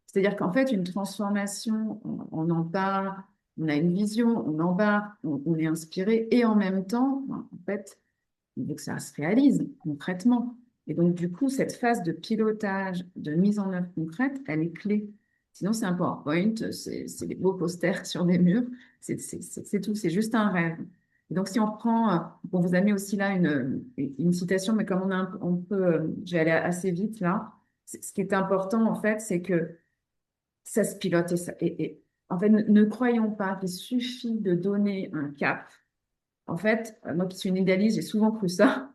C'est-à-dire qu'en fait, une transformation, on en parle, on a une vision, on embarque, on est inspiré, et en même temps, en fait, il faut que ça se réalise concrètement. Et donc, du coup, cette phase de pilotage, de mise en œuvre concrète, elle est clé. Sinon, c'est un PowerPoint, c'est des beaux posters sur des murs, c'est tout, c'est juste un rêve. Et donc, si on prend, on vous a mis aussi là une citation, mais comme on peut, je vais aller assez vite là. Ce qui est important, en fait, c'est que ça se pilote et en fait, ne croyons pas qu'il suffit de donner un cap. En fait, moi qui suis une idéaliste, j'ai souvent cru ça.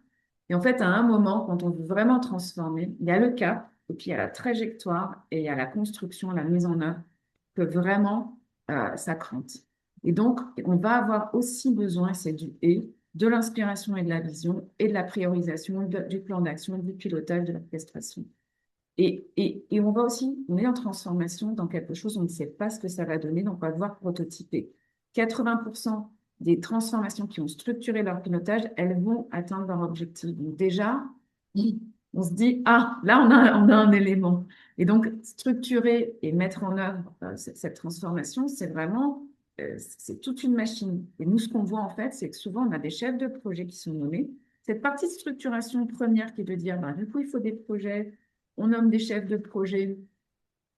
Et en fait, à un moment, quand on veut vraiment transformer, il y a le cap, et puis il y a la trajectoire, et il y a la construction, la mise en œuvre, que vraiment, ça crante. Et donc, on va avoir aussi besoin, c'est du et, de l'inspiration et de la vision, et de la priorisation, du plan d'action, du pilotage, de l'orchestration. Et on va aussi, on est en transformation dans quelque chose, on ne sait pas ce que ça va donner, donc on va devoir prototyper. 80% des transformations qui ont structuré leur pilotage, elles vont atteindre leur objectif. Donc déjà, on se dit, ah, là, on a un élément. Et donc, structurer et mettre en œuvre cette transformation, c'est vraiment, c'est toute une machine. Et nous, ce qu'on voit en fait, c'est que souvent, on a des chefs de projet qui sont nommés. Cette partie de structuration première qui est de dire, ben, du coup, il faut des projets, on nomme des chefs de projet,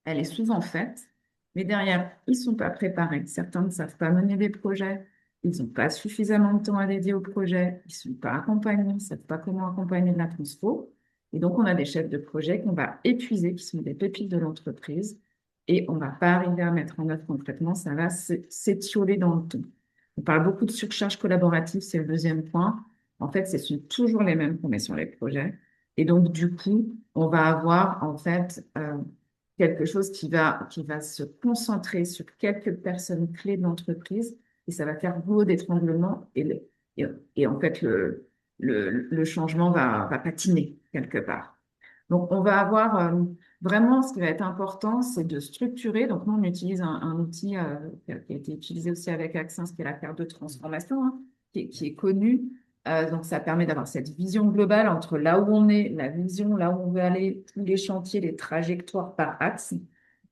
elle est souvent faite, mais derrière, ils ne sont pas préparés. Certains ne savent pas mener des projets, ils n'ont pas suffisamment de temps à dédier au projet, ils ne sont pas accompagnés, ils ne savent pas comment accompagner de la transfo. Et donc, on a des chefs de projet qu'on va épuiser, qui sont des pépites de l'entreprise, et on ne va pas arriver à mettre en œuvre concrètement, ça va s'étioler dans le temps. On parle beaucoup de surcharge collaborative, c'est le deuxième point. En fait, ce sont toujours les mêmes qu'on met sur les projets. Et donc, du coup, on va avoir en fait quelque chose qui va se concentrer sur quelques personnes clés de l'entreprise et ça va faire goulot d'étranglement et en fait, le changement va patiner quelque part. Donc, on va avoir vraiment ce qui va être important, c'est de structurer. Donc, nous, on utilise un outil qui a été utilisé aussi avec Access, qui est la carte de transformation, hein, qui est connu. Donc, ça permet d'avoir cette vision globale entre là où on est, la vision, là où on veut aller, tous les chantiers, les trajectoires par axe.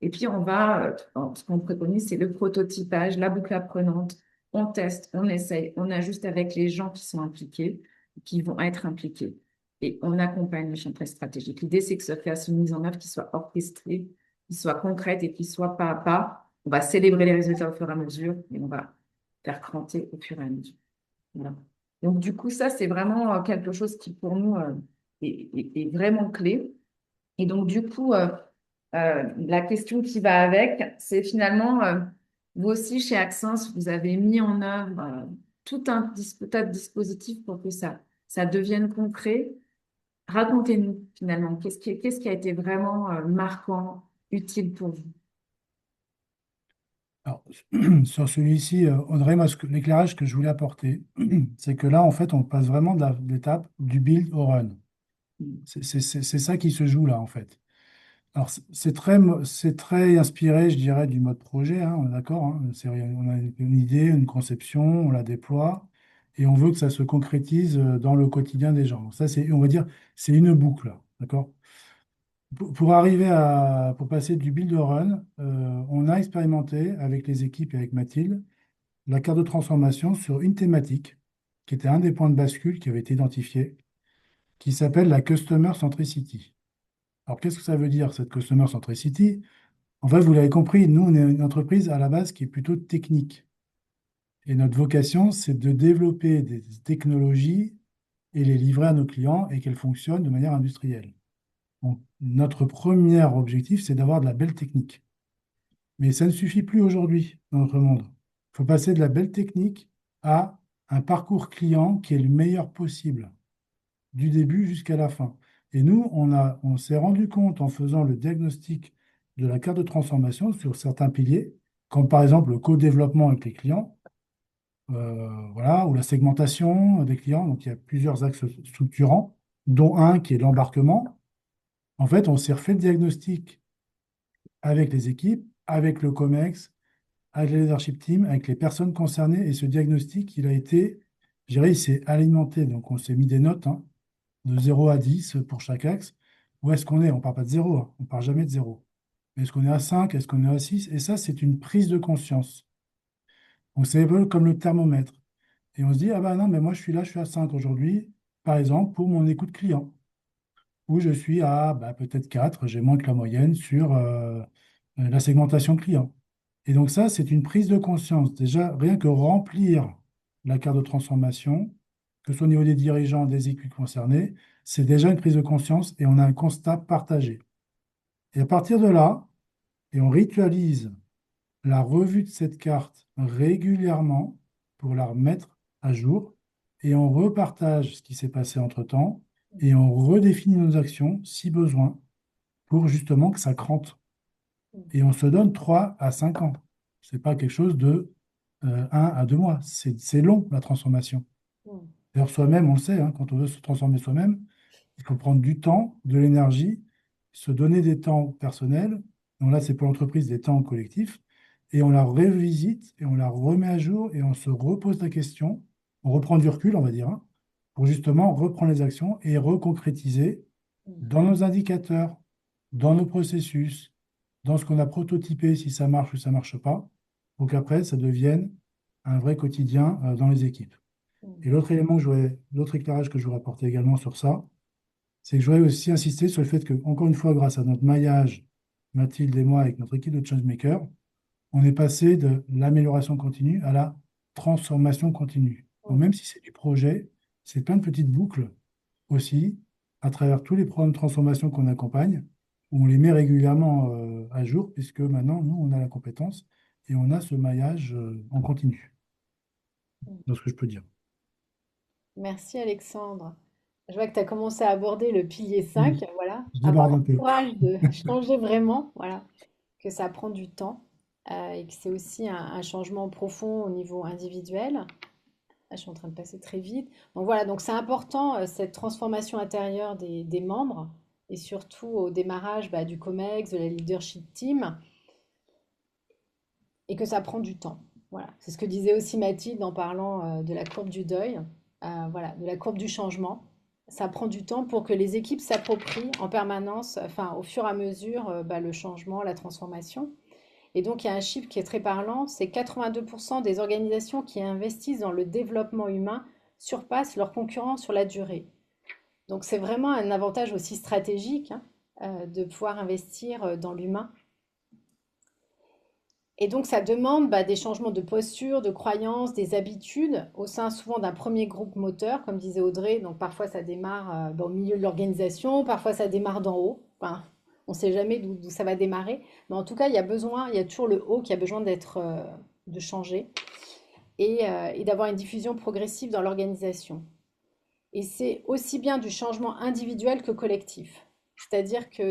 Et puis, ce qu'on préconise, c'est le prototypage, la boucle apprenante. On teste, on essaye, on ajuste avec les gens qui sont impliqués, qui vont être impliqués. Et on accompagne le chantier stratégique. L'idée, c'est que ça fasse une mise en œuvre qui soit orchestrée, qui soit concrète et qui soit pas à pas. on va célébrer les résultats au fur et à mesure et on va faire cranter au fur et à mesure. Voilà. Donc, du coup, ça, c'est vraiment quelque chose qui, pour nous, est vraiment clé. Et donc, du coup, la question qui va avec, c'est finalement, vous aussi, chez Axens, vous avez mis en œuvre tout un tas de dispositifs pour que ça devienne concret. Racontez-nous, finalement, qu'est-ce qui a été vraiment marquant, utile pour vous? Alors, sur celui-ci, Audrey, moi, l'éclairage que je voulais apporter, c'est que là, en fait, on passe vraiment de l'étape du build au run. C'est ça qui se joue là, en fait. Alors, c'est très inspiré, je dirais, du mode projet, hein, on est d'accord, hein. On a une idée, une conception, on la déploie, et on veut que ça se concrétise dans le quotidien des gens. Donc ça, on va dire, c'est une boucle, d'accord? Pour passer du build au run, on a expérimenté avec les équipes et avec Mathilde la carte de transformation sur une thématique qui était un des points de bascule qui avait été identifié, qui s'appelle la Customer Centricity. Alors, qu'est-ce que ça veut dire, cette Customer Centricity? En fait, vous l'avez compris, nous, on est une entreprise à la base qui est plutôt technique. Et notre vocation, c'est de développer des technologies et les livrer à nos clients et qu'elles fonctionnent de manière industrielle. Donc, notre premier objectif, c'est d'avoir de la belle technique. Mais ça ne suffit plus aujourd'hui dans notre monde. Il faut passer de la belle technique à un parcours client qui est le meilleur possible, du début jusqu'à la fin. Et nous, on s'est rendu compte en faisant le diagnostic de la carte de transformation sur certains piliers, comme par exemple le co-développement avec les clients, voilà, ou la segmentation des clients. Donc, il y a plusieurs axes structurants, dont un qui est l'embarquement. En fait, on s'est refait le diagnostic avec les équipes, avec le COMEX, avec le leadership team, avec les personnes concernées. Et ce diagnostic, je dirais, il s'est alimenté. Donc, on s'est mis des notes, hein, de 0 à 10 pour chaque axe. Où est-ce qu'on est? On ne part pas de zéro, hein. On ne part jamais de zéro. Est-ce qu'on est à 5? Est-ce qu'on est à 6? Et ça, c'est une prise de conscience. Donc, c'est un peu comme le thermomètre. Et on se dit, ah ben non, mais moi, je suis là, je suis à 5 aujourd'hui, par exemple, pour mon écoute client, où je suis à peut-être 4, j'ai moins que la moyenne sur la segmentation client. Et donc ça, c'est une prise de conscience. Déjà, rien que remplir la carte de transformation, que ce soit au niveau des dirigeants, des équipes concernées, c'est déjà une prise de conscience et on a un constat partagé. Et à partir de là, et on ritualise la revue de cette carte régulièrement pour la remettre à jour et on repartage ce qui s'est passé entre-temps et on redéfinit nos actions si besoin pour justement que ça crante. Et on se donne 3 à 5 ans. Ce n'est pas quelque chose de 1 à 2 mois. C'est long, la transformation. Mm. D'ailleurs, soi-même, on le sait, hein, quand on veut se transformer soi-même, il faut prendre du temps, de l'énergie, se donner des temps personnels. Donc là, c'est pour l'entreprise des temps collectifs. Et on la revisite et on la remet à jour et on se repose la question. On reprend du recul, on va dire, hein, pour justement reprendre les actions et reconcrétiser Mm. dans nos indicateurs, dans nos processus, dans ce qu'on a prototypé, si ça marche ou ça ne marche pas, pour qu'après, ça devienne un vrai quotidien dans les équipes. Et Mm. l'autre éclairage que je voudrais apporter également sur ça, c'est que je voudrais aussi insister sur le fait que, encore une fois, grâce à notre maillage, Mathilde et moi, avec notre équipe de Changemaker, on est passé de l'amélioration continue à la transformation continue. Donc, Mm. même si c'est du projet, c'est plein de petites boucles aussi, à travers tous les programmes de transformation qu'on accompagne, où on les met régulièrement à jour, puisque maintenant, nous, on a la compétence et on a ce maillage en continu. Mm. C'est ce que je peux dire. Merci Alexandre. Je vois que tu as commencé à aborder le pilier 5, Oui, voilà. je Avoir déborde un le peu. courage de changer vraiment, voilà, que ça prend du temps et que c'est aussi un changement profond au niveau individuel. Ah, je suis en train de passer très vite. Donc voilà, donc c'est important cette transformation intérieure des membres et surtout au démarrage du COMEX, de la leadership team et que ça prend du temps. Voilà, c'est ce que disait aussi Mathilde en parlant de la courbe du deuil, voilà, de la courbe du changement. Ça prend du temps pour que les équipes s'approprient en permanence, enfin au fur et à mesure, le changement, la transformation. Et donc il y a un chiffre qui est très parlant, c'est 82% des organisations qui investissent dans le développement humain surpassent leurs concurrents sur la durée. Donc c'est vraiment un avantage aussi stratégique, hein, de pouvoir investir dans l'humain. Et donc, ça demande des changements de posture, de croyances, des habitudes au sein souvent d'un premier groupe moteur, comme disait Audrey. Donc, parfois, ça démarre au milieu de l'organisation, parfois, ça démarre d'en haut. Enfin, on ne sait jamais d'où ça va démarrer. Mais en tout cas, il y a toujours le haut qui a besoin de changer et d'avoir une diffusion progressive dans l'organisation. Et c'est aussi bien du changement individuel que collectif. C'est-à-dire que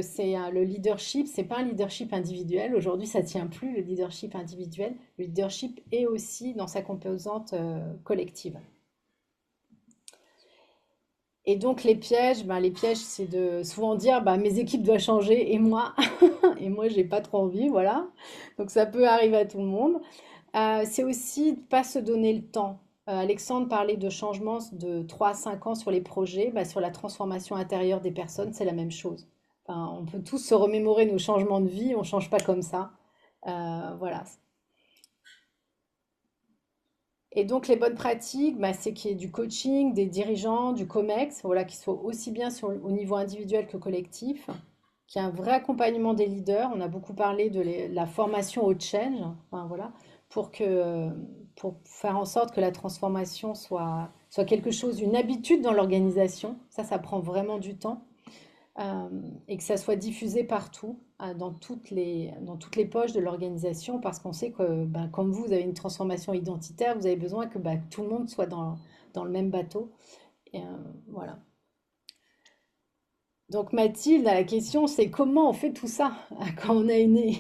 le leadership, c'est pas un leadership individuel. Aujourd'hui, ça tient plus, le leadership individuel. Le leadership est aussi dans sa composante collective. Et donc, les pièges, c'est de souvent dire, mes équipes doivent changer et moi, et moi, j'ai pas trop envie, voilà. Donc, ça peut arriver à tout le monde. C'est aussi de pas se donner le temps. Alexandre parlait de changements de 3 à 5 ans sur les projets. Sur la transformation intérieure des personnes, c'est la même chose. Enfin, on peut tous se remémorer nos changements de vie, on ne change pas comme ça. Voilà. Et donc, les bonnes pratiques, c'est qu'il y ait du coaching, des dirigeants, du COMEX, voilà, qui soit aussi bien au niveau individuel que collectif, qu'il y ait un vrai accompagnement des leaders. On a beaucoup parlé de la formation au change, enfin, voilà, pour pour faire en sorte que la transformation soit quelque chose, une habitude dans l'organisation. Ça prend vraiment du temps. Et que ça soit diffusé partout, dans toutes les poches de l'organisation, parce qu'on sait que, comme vous avez une transformation identitaire, vous avez besoin que tout le monde soit dans le même bateau. Et, voilà. Donc Mathilde, la question, c'est comment on fait tout ça quand on a une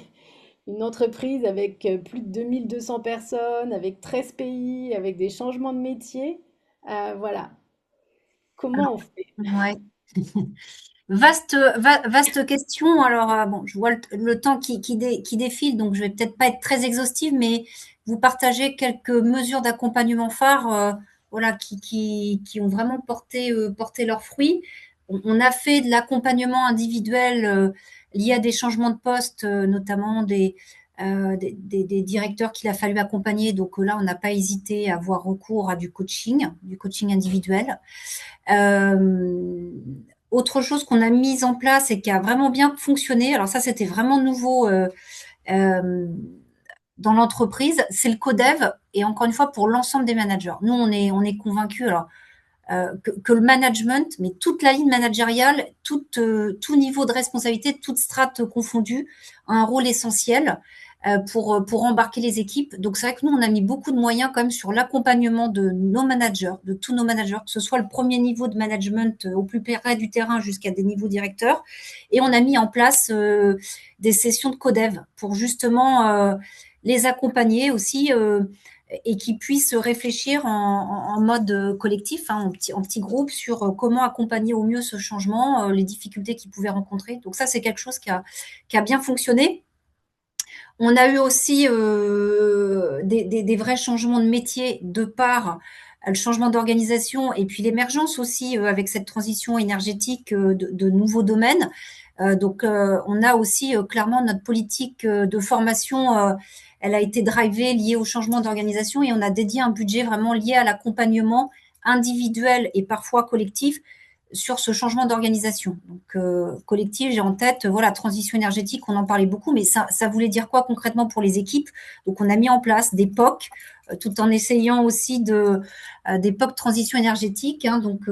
entreprise avec plus de 2200 personnes, avec 13 pays, avec des changements de métier. Voilà. Comment on fait? Ouais. Vaste question. Alors, bon, je vois le temps qui défile, donc je vais peut-être pas être très exhaustive, mais vous partagez quelques mesures d'accompagnement phares, voilà, qui ont vraiment porté leurs fruits. On a fait de l'accompagnement individuel lié à des changements de poste, notamment des directeurs qu'il a fallu accompagner. Donc là, on n'a pas hésité à avoir recours à du coaching individuel. Euh, Autre chose qu'on a mise en place et qui a vraiment bien fonctionné, alors ça c'était vraiment nouveau euh, dans l'entreprise, c'est le codev et encore une fois pour l'ensemble des managers. Nous on est convaincus que le management, mais toute la ligne managériale, tout niveau de responsabilité, toute strate confondue, a un rôle essentiel pour embarquer les équipes. Donc c'est vrai que nous, on a mis beaucoup de moyens quand même sur l'accompagnement de nos managers, de tous nos managers, que ce soit le premier niveau de management au plus près du terrain jusqu'à des niveaux directeurs. Et on a mis en place des sessions de codev pour justement les accompagner aussi et qui puissent réfléchir en mode collectif, hein, en petit groupe, sur comment accompagner au mieux ce changement, les difficultés qu'ils pouvaient rencontrer. Donc ça, c'est quelque chose qui a bien fonctionné. On a eu aussi des vrais changements de métier de par le changement d'organisation et puis l'émergence aussi avec cette transition énergétique de nouveaux domaines. Donc, on a aussi clairement notre politique de formation, elle a été drivée, liée au changement d'organisation et on a dédié un budget vraiment lié à l'accompagnement individuel et parfois collectif sur ce changement d'organisation. Donc, collectif, j'ai en tête, voilà, transition énergétique, on en parlait beaucoup, mais ça voulait dire quoi concrètement pour les équipes? Donc, on a mis en place des POC, tout en essayant aussi des POC transition énergétique, hein, donc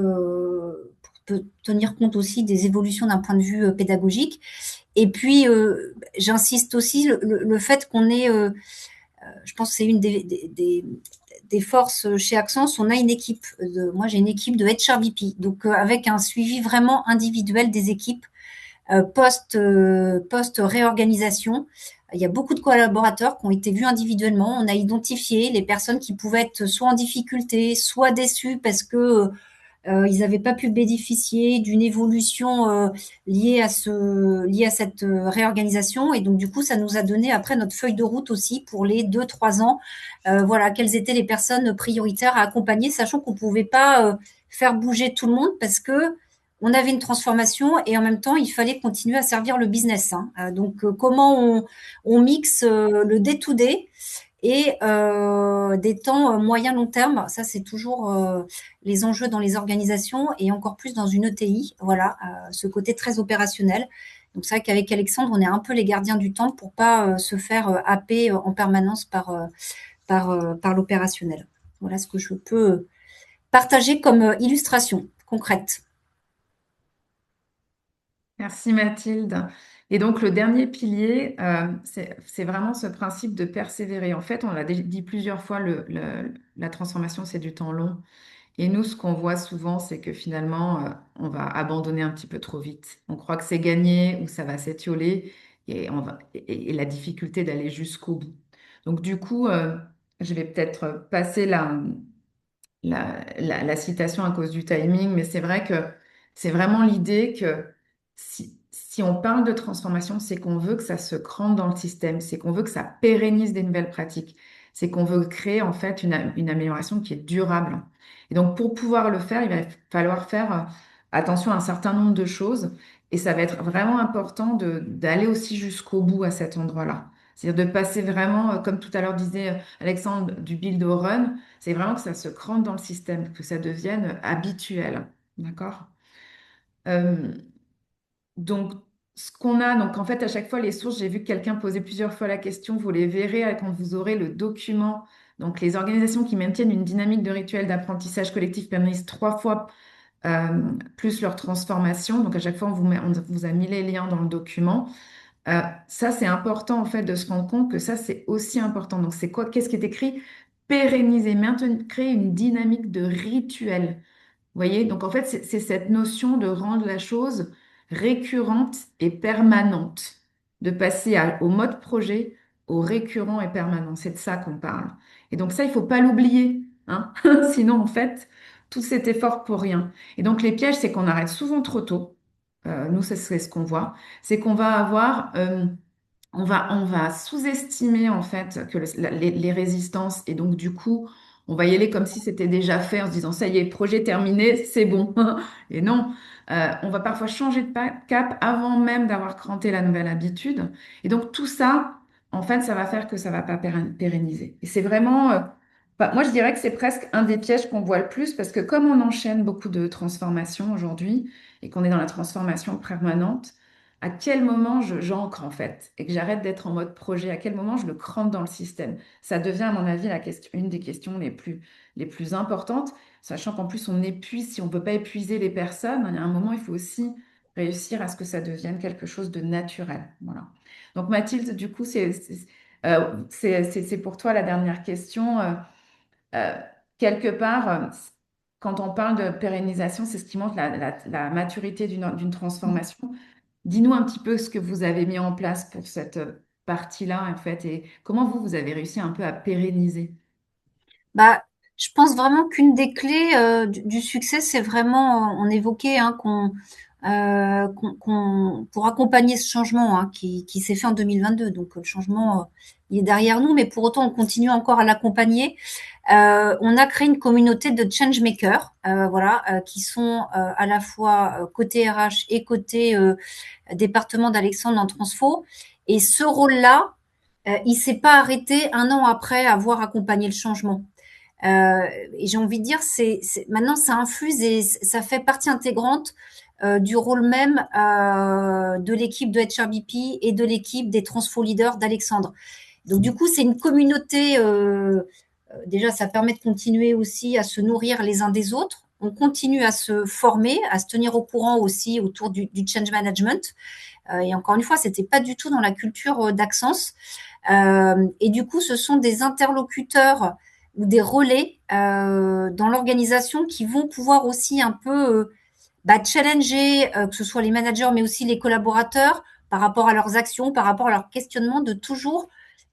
pour tenir compte aussi des évolutions d'un point de vue pédagogique. Et puis, j'insiste aussi le fait qu'on est, je pense que c'est une des forces chez Accence, on a une équipe. Moi, j'ai une équipe de HRBP, donc avec un suivi vraiment individuel des équipes post réorganisation. Il y a beaucoup de collaborateurs qui ont été vus individuellement. On a identifié les personnes qui pouvaient être soit en difficulté, soit déçues parce que ils n'avaient pas pu bénéficier d'une évolution liée à cette réorganisation. Et donc, du coup, ça nous a donné après notre feuille de route aussi pour les 2-3 ans. Voilà, quelles étaient les personnes prioritaires à accompagner, sachant qu'on ne pouvait pas faire bouger tout le monde parce que on avait une transformation et en même temps, il fallait continuer à servir le business. Hein. Donc, comment on mixe le day-to-day et des temps moyen-long terme. Ça, c'est toujours les enjeux dans les organisations et encore plus dans une ETI. Voilà, ce côté très opérationnel. Donc c'est vrai qu'avec Alexandre, on est un peu les gardiens du temple pour pas se faire happer en permanence par l'opérationnel. Voilà ce que je peux partager comme illustration concrète. Merci Mathilde. Et donc le dernier pilier, c'est vraiment ce principe de persévérer. En fait, on l'a dit plusieurs fois, la transformation, c'est du temps long. Et nous, ce qu'on voit souvent, c'est que finalement, on va abandonner un petit peu trop vite. On croit que c'est gagné ou ça va s'étioler et la difficulté d'aller jusqu'au bout. Donc du coup, je vais peut-être passer la citation à cause du timing, mais c'est vrai que c'est vraiment l'idée que si on parle de transformation, c'est qu'on veut que ça se crante dans le système, c'est qu'on veut que ça pérennise des nouvelles pratiques, c'est qu'on veut créer en fait une amélioration qui est durable. Et donc pour pouvoir le faire, il va falloir faire attention à un certain nombre de choses et ça va être vraiment important d'aller aussi jusqu'au bout à cet endroit-là. C'est-à-dire de passer vraiment, comme tout à l'heure disait Alexandre, du build au run, c'est vraiment que ça se crante dans le système, que ça devienne habituel. D'accord? Euh, donc, ce qu'on a, donc en fait, à chaque fois, les sources, j'ai vu que quelqu'un posait plusieurs fois la question, vous les verrez quand vous aurez le document. Donc, les organisations qui maintiennent une dynamique de rituel d'apprentissage collectif permettent 3 fois plus leur transformation. Donc, à chaque fois, on vous a mis les liens dans le document. Ça, c'est important en fait de se rendre compte que ça, c'est aussi important. Donc, c'est quoi? Qu'est-ce qui est écrit? Pérenniser, maintenir, créer une dynamique de rituel. Vous voyez? Donc, en fait, c'est cette notion de rendre la chose récurrente et permanente, de passer au mode projet, au récurrent et permanent. C'est de ça qu'on parle. Et donc, ça, il faut pas l'oublier, hein. Sinon, en fait, tout cet effort pour rien. Et donc, les pièges, c'est qu'on arrête souvent trop tôt. Nous, c'est ce qu'on voit. C'est qu'on va avoir on va sous-estimer en fait que les résistances et donc du coup, on va y aller comme si c'était déjà fait en se disant ça y est, projet terminé, c'est bon. Et non, on va parfois changer de cap avant même d'avoir cranté la nouvelle habitude. Et donc tout ça, en fait, ça va faire que ça va pas pérenniser. Et c'est vraiment, moi je dirais que c'est presque un des pièges qu'on voit le plus parce que comme on enchaîne beaucoup de transformations aujourd'hui et qu'on est dans la transformation permanente, à quel moment j'ancre en fait et que j'arrête d'être en mode projet, à quel moment je le crante dans le système. Ça devient, à mon avis, une des questions les plus importantes, sachant qu'en plus, on épuise, si on ne peut pas épuiser les personnes, il y a un moment, il faut aussi réussir à ce que ça devienne quelque chose de naturel. Voilà. Donc, Mathilde, du coup, c'est pour toi la dernière question. Euh, quelque part, quand on parle de pérennisation, c'est ce qui montre la maturité d'une transformation. Dis-nous un petit peu ce que vous avez mis en place pour cette partie-là, en fait, et comment vous avez réussi un peu à pérenniser. Bah, je pense vraiment qu'une des clés du succès, c'est vraiment, on évoquait hein, pour accompagner ce changement hein, qui s'est fait en 2022. Donc le changement, il est derrière nous, mais pour autant, on continue encore à l'accompagner. On a créé une communauté de changemakers, voilà, qui sont à la fois côté RH et côté département d'Alexandre en transfo. Et ce rôle-là, il s'est pas arrêté un an après avoir accompagné le changement. Et j'ai envie de dire, maintenant ça infuse et ça fait partie intégrante du rôle même de l'équipe de HRBP et de l'équipe des transfo leaders d'Alexandre. Donc du coup, c'est une communauté. Déjà, ça permet de continuer aussi à se nourrir les uns des autres. On continue à se former, à se tenir au courant aussi autour du change management. Et encore une fois, c'était pas du tout dans la culture d'Axence. Et du coup, ce sont des interlocuteurs ou des relais dans l'organisation qui vont pouvoir aussi un peu challenger, que ce soit les managers, mais aussi les collaborateurs par rapport à leurs actions, par rapport à leurs questionnements, de toujours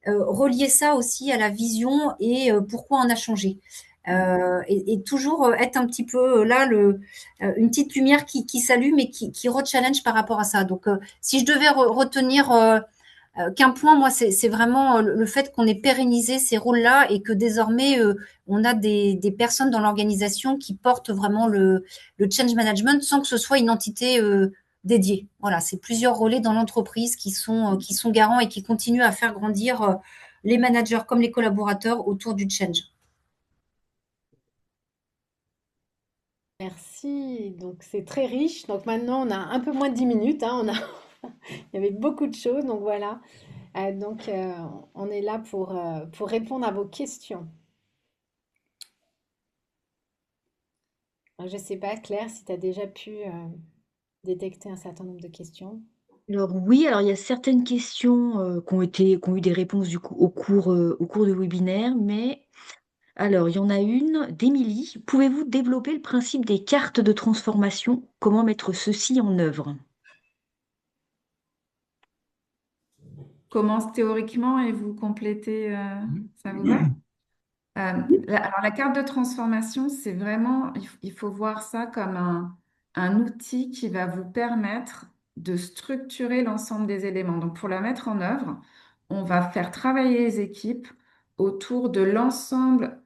relier ça aussi à la vision et pourquoi on a changé. Et toujours être un petit peu là une petite lumière qui s'allume et qui re-challenge par rapport à ça. Donc, si je devais retenir qu'un point, moi, c'est vraiment le fait qu'on ait pérennisé ces rôles-là et que désormais, on a des personnes dans l'organisation qui portent vraiment le change management sans que ce soit une entité dédiée. Voilà, c'est plusieurs relais dans l'entreprise qui sont garants et qui continuent à faire grandir les managers comme les collaborateurs autour du change. Merci. Donc c'est très riche. Donc maintenant, on a un peu moins de 10 minutes, hein. Il y avait beaucoup de choses, donc voilà. On est là pour répondre à vos questions. Je ne sais pas, Claire, si tu as déjà pu détecter un certain nombre de questions. Alors oui, alors il y a certaines questions qui ont eu des réponses du coup au cours du webinaire, mais alors il y en a une d'Émilie. Pouvez-vous développer le principe des cartes de transformation? Comment mettre ceci en œuvre? Commence théoriquement et vous complétez, ça vous va? Alors, la carte de transformation, c'est vraiment, il faut voir ça comme un outil qui va vous permettre de structurer l'ensemble des éléments. Donc, pour la mettre en œuvre, on va faire travailler les équipes autour de l'ensemble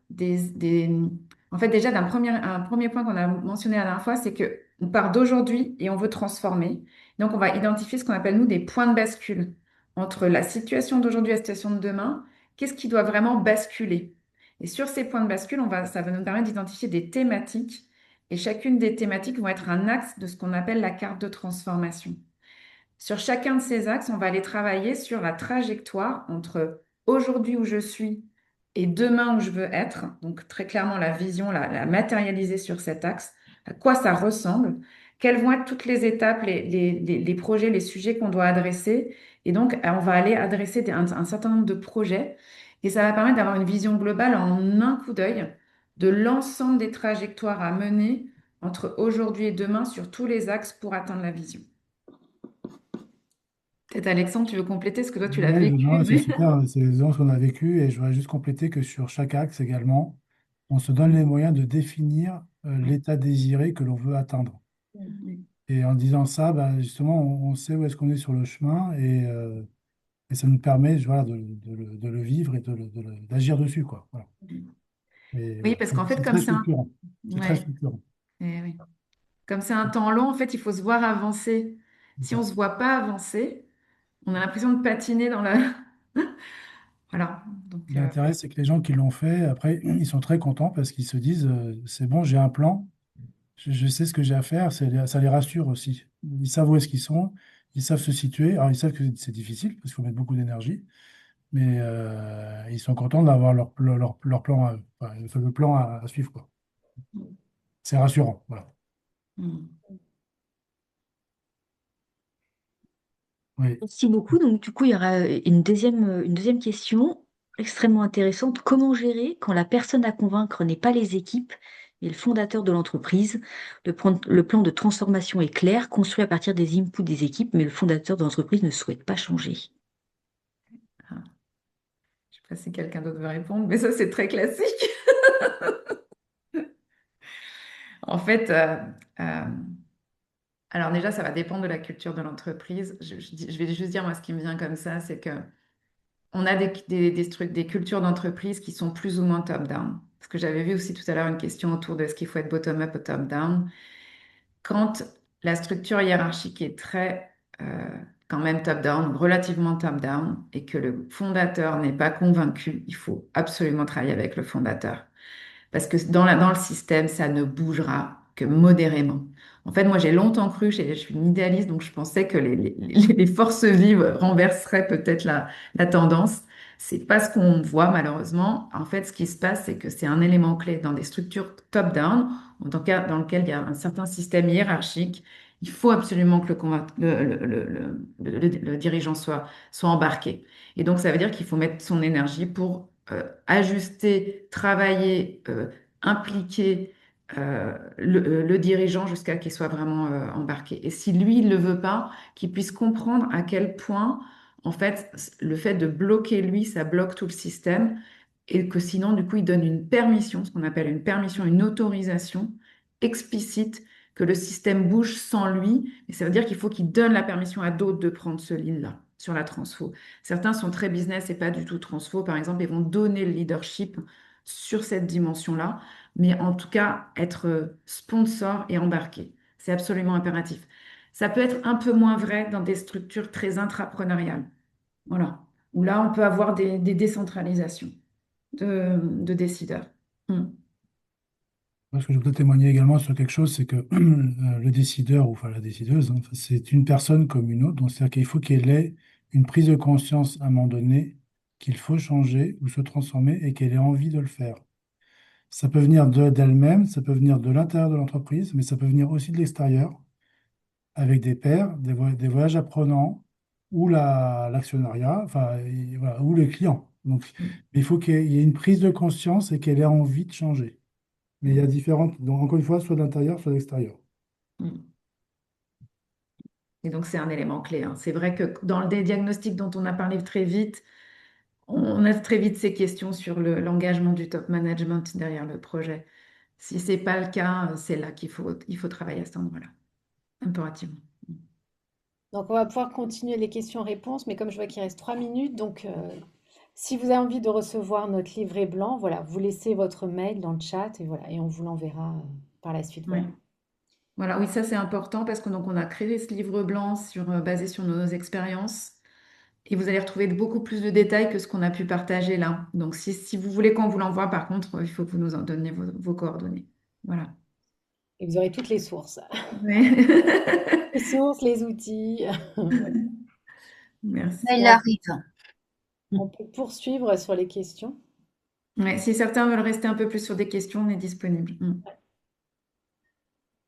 En fait, déjà, un premier point qu'on a mentionné la dernière fois, c'est que on part d'aujourd'hui et on veut transformer. Donc, on va identifier ce qu'on appelle, nous, des points de bascule entre la situation d'aujourd'hui et la situation de demain. Qu'est-ce qui doit vraiment basculer? Et sur ces points de bascule, ça va nous permettre d'identifier des thématiques. Et chacune des thématiques vont être un axe de ce qu'on appelle la carte de transformation. Sur chacun de ces axes, on va aller travailler sur la trajectoire entre aujourd'hui où je suis et demain où je veux être. Donc très clairement, la vision, la matérialiser sur cet axe. À quoi ça ressemble? Quelles vont être toutes les étapes, les projets, les sujets qu'on doit adresser? Et donc, on va aller adresser un certain nombre de projets. Et ça va permettre d'avoir une vision globale en un coup d'œil de l'ensemble des trajectoires à mener entre aujourd'hui et demain sur tous les axes pour atteindre la vision. Peut-être Alexandre, tu veux compléter ce que toi tu l'as Ouais, vécu, non, c'est mais super, c'est exactement ce qu'on a vécu et je voudrais juste compléter que sur chaque axe également, on se donne les moyens de définir l'état désiré que l'on veut atteindre. oui, Et en disant ça, bah, justement, on sait où est-ce qu'on est sur le chemin et ça nous permet voilà, de le vivre et d'agir dessus, quoi. Voilà. Et oui, voilà, parce qu'en fait, c'est comme très c'est un, structurant. C'est très ouais, structurant. oui. Comme c'est un temps long, en fait, il faut se voir avancer. C'est Si on ça. se voit pas avancer, on a l'impression de patiner dans la. Voilà. Donc, L'intérêt, c'est que les gens qui l'ont fait, après, ils sont très contents parce qu'ils se disent, c'est bon, j'ai un plan. Je sais ce que j'ai à faire, ça les rassure aussi. Ils savent où est-ce qu'ils sont, ils savent se situer. Alors, ils savent que c'est difficile parce qu'il faut mettre beaucoup d'énergie, mais ils sont contents d'avoir leur plan, enfin, le plan à suivre, quoi. C'est rassurant, voilà. hmm. Oui. Merci beaucoup. Donc, du coup, il y aura une deuxième question extrêmement intéressante. Comment gérer quand la personne à convaincre n'est pas les équipes, mais le fondateur de l'entreprise? Le plan de transformation est clair, construit à partir des inputs des équipes, mais le fondateur de l'entreprise ne souhaite pas changer. Ah, je sais pas si quelqu'un d'autre veut répondre, mais ça, c'est très classique. En fait, euh, alors déjà, ça va dépendre de la culture de l'entreprise. Je vais juste dire, moi, ce qui me vient comme ça, c'est que on a des cultures d'entreprise qui sont plus ou moins top-down. Parce que j'avais vu aussi tout à l'heure une question autour de ce qu'il faut être bottom-up ou top-down. Quand la structure hiérarchique est très, quand même top-down, relativement top-down, et que le fondateur n'est pas convaincu, il faut absolument travailler avec le fondateur. Parce que dans le système, ça ne bougera que modérément. En fait, moi, j'ai longtemps cru, je suis une idéaliste, donc je pensais que les forces vives renverseraient peut-être la tendance. C'est pas ce qu'on voit malheureusement. En fait, ce qui se passe, c'est que c'est un élément clé dans des structures top-down, dans lequel il y a un certain système hiérarchique. Il faut absolument que le dirigeant soit embarqué. Et donc, ça veut dire qu'il faut mettre son énergie pour ajuster, travailler, impliquer le dirigeant jusqu'à qu'il soit vraiment embarqué. Et si lui, il ne le veut pas, qu'il puisse comprendre à quel point, en fait, le fait de bloquer lui, ça bloque tout le système et que sinon, du coup, il donne une permission, ce qu'on appelle une permission, une autorisation explicite que le système bouge sans lui. Et ça veut dire qu'il faut qu'il donne la permission à d'autres de prendre ce lead-là sur la transfo. Certains sont très business et pas du tout transfo, par exemple, et vont donner le leadership sur cette dimension-là, mais en tout cas, être sponsor et embarqué. C'est absolument impératif. Ça peut être un peu moins vrai dans des structures très intrapreneuriales. Voilà. Où là, on peut avoir des décentralisations de décideurs. Hmm. Parce que je voudrais témoigner également sur quelque chose, c'est que le décideur, ou enfin la décideuse, hein, c'est une personne comme une autre. Donc, c'est-à-dire qu'il faut qu'elle ait une prise de conscience à un moment donné qu'il faut changer ou se transformer et qu'elle ait envie de le faire. Ça peut venir d'elle-même, ça peut venir de l'intérieur de l'entreprise, mais ça peut venir aussi de l'extérieur, avec des pairs, des voyages apprenants, ou l'actionnariat, enfin, et voilà, ou le client. Donc, Mm. il faut qu'il y ait une prise de conscience et qu'elle ait envie de changer. Mais il y a différentes, donc encore une fois, soit de l'intérieur, soit de l'extérieur. Mm. Et donc, c'est un élément clé, hein. C'est vrai que dans le diagnostic dont on a parlé très vite, on a très vite ces questions sur l'engagement du top management derrière le projet. Si ce n'est pas le cas, c'est là il faut travailler à cet endroit-là, impérativement. Donc, on va pouvoir continuer les questions-réponses, mais comme je vois qu'il reste 3 minutes, donc si vous avez envie de recevoir notre livret blanc, voilà, vous laissez votre mail dans le chat et voilà, et on vous l'enverra par la suite. Oui. Voilà. Voilà, oui, ça c'est important parce que donc on a créé ce livre blanc basé sur nos expériences et vous allez retrouver beaucoup plus de détails que ce qu'on a pu partager là. Donc si vous voulez qu'on vous l'envoie, par contre, il faut que vous nous en donniez vos coordonnées. Voilà. Et vous aurez toutes les sources. Ouais. Les sources, les outils. Voilà. Merci. Là, il Et arrive. on peut poursuivre sur les questions. Ouais, si certains veulent rester un peu plus sur des questions, on est disponible.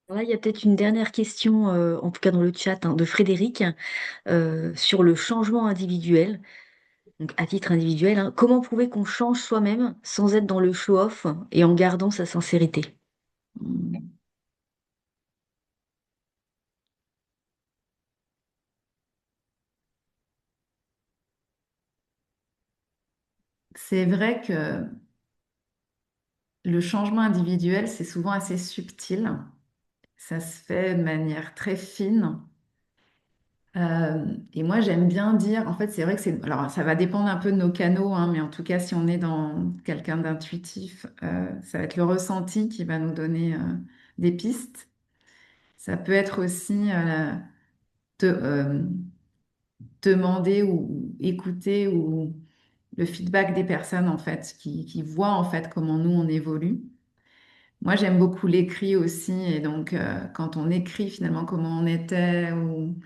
Là, il y a peut-être une dernière question, en tout cas dans le chat, hein, de Frédéric, sur le changement individuel. Donc, à titre individuel, hein, comment prouver qu'on change soi-même sans être dans le show-off et en gardant sa sincérité? Hmm. C'est vrai que le changement individuel, c'est souvent assez subtil. Ça se fait de manière très fine. Et moi, j'aime bien dire, en fait, c'est vrai que alors ça va dépendre un peu de nos canaux, hein, mais en tout cas, si on est dans quelqu'un d'intuitif, ça va être le ressenti qui va nous donner des pistes. Ça peut être aussi de demander ou écouter ou le feedback des personnes, en fait, qui voient, en fait, comment nous, on évolue. Moi, j'aime beaucoup l'écrit aussi, et donc, quand on écrit finalement comment on était ou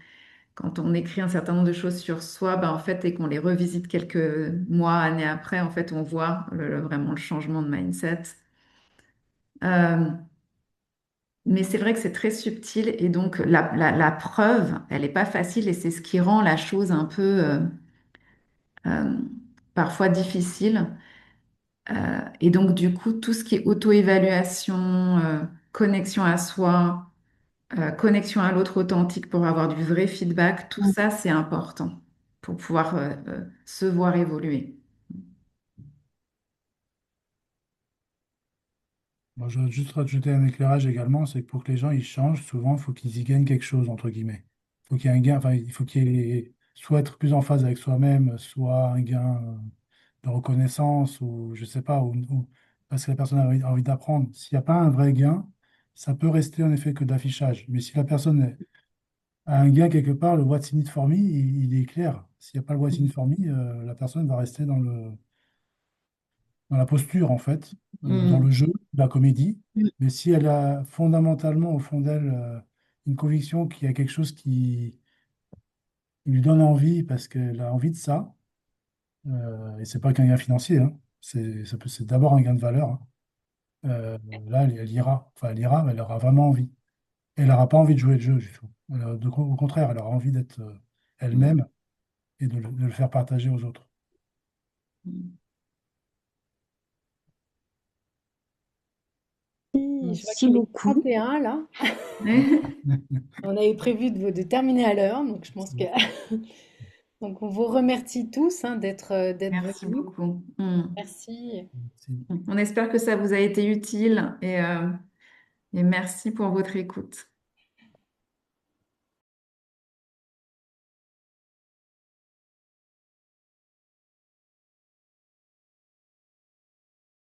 quand on écrit un certain nombre de choses sur soi, ben, en fait, et qu'on les revisite quelques mois, années après, en fait, on voit vraiment le changement de mindset. Euh, mais c'est vrai que c'est très subtil et donc la preuve, elle n'est pas facile et c'est ce qui rend la chose un peu euh, parfois difficile. Et donc, du coup, tout ce qui est auto-évaluation, connexion à soi, connexion à l'autre authentique pour avoir du vrai feedback, tout ça, c'est important pour pouvoir se voir évoluer. Moi, je veux juste rajouter un éclairage également, c'est que pour que les gens ils changent, souvent, il faut qu'ils y gagnent quelque chose, entre guillemets. Il faut qu'il y ait un gain, enfin, il faut qu'il y ait soit être plus en phase avec soi-même, soit un gain de reconnaissance, ou je sais pas, ou parce que la personne a envie d'apprendre. S'il n'y a pas un vrai gain, ça peut rester en effet que d'affichage. Mais si la personne a un gain quelque part, le what's in it for me, il est clair. S'il n'y a pas le what's in it for me, la personne va rester dans la posture, en fait, dans le Mm. jeu, la comédie. Mais si elle a fondamentalement, au fond d'elle, une conviction qu'il y a quelque chose qui lui donne envie parce qu'elle a envie de ça, et c'est pas qu'un gain financier, hein, c'est d'abord un gain de valeur, hein. Là, elle ira. Enfin, elle ira, mais elle aura vraiment envie. Elle n'aura pas envie de jouer le jeu, du tout. Au contraire, elle aura envie d'être Mm. elle-même et de le faire partager aux autres. Mm. Je vois Merci qu'il est beaucoup. 31 là. On avait prévu de terminer à l'heure, donc je pense que donc on vous remercie tous hein, d'être Merci venus. beaucoup. Mm. Merci. Merci. On espère que ça vous a été utile et merci pour votre écoute.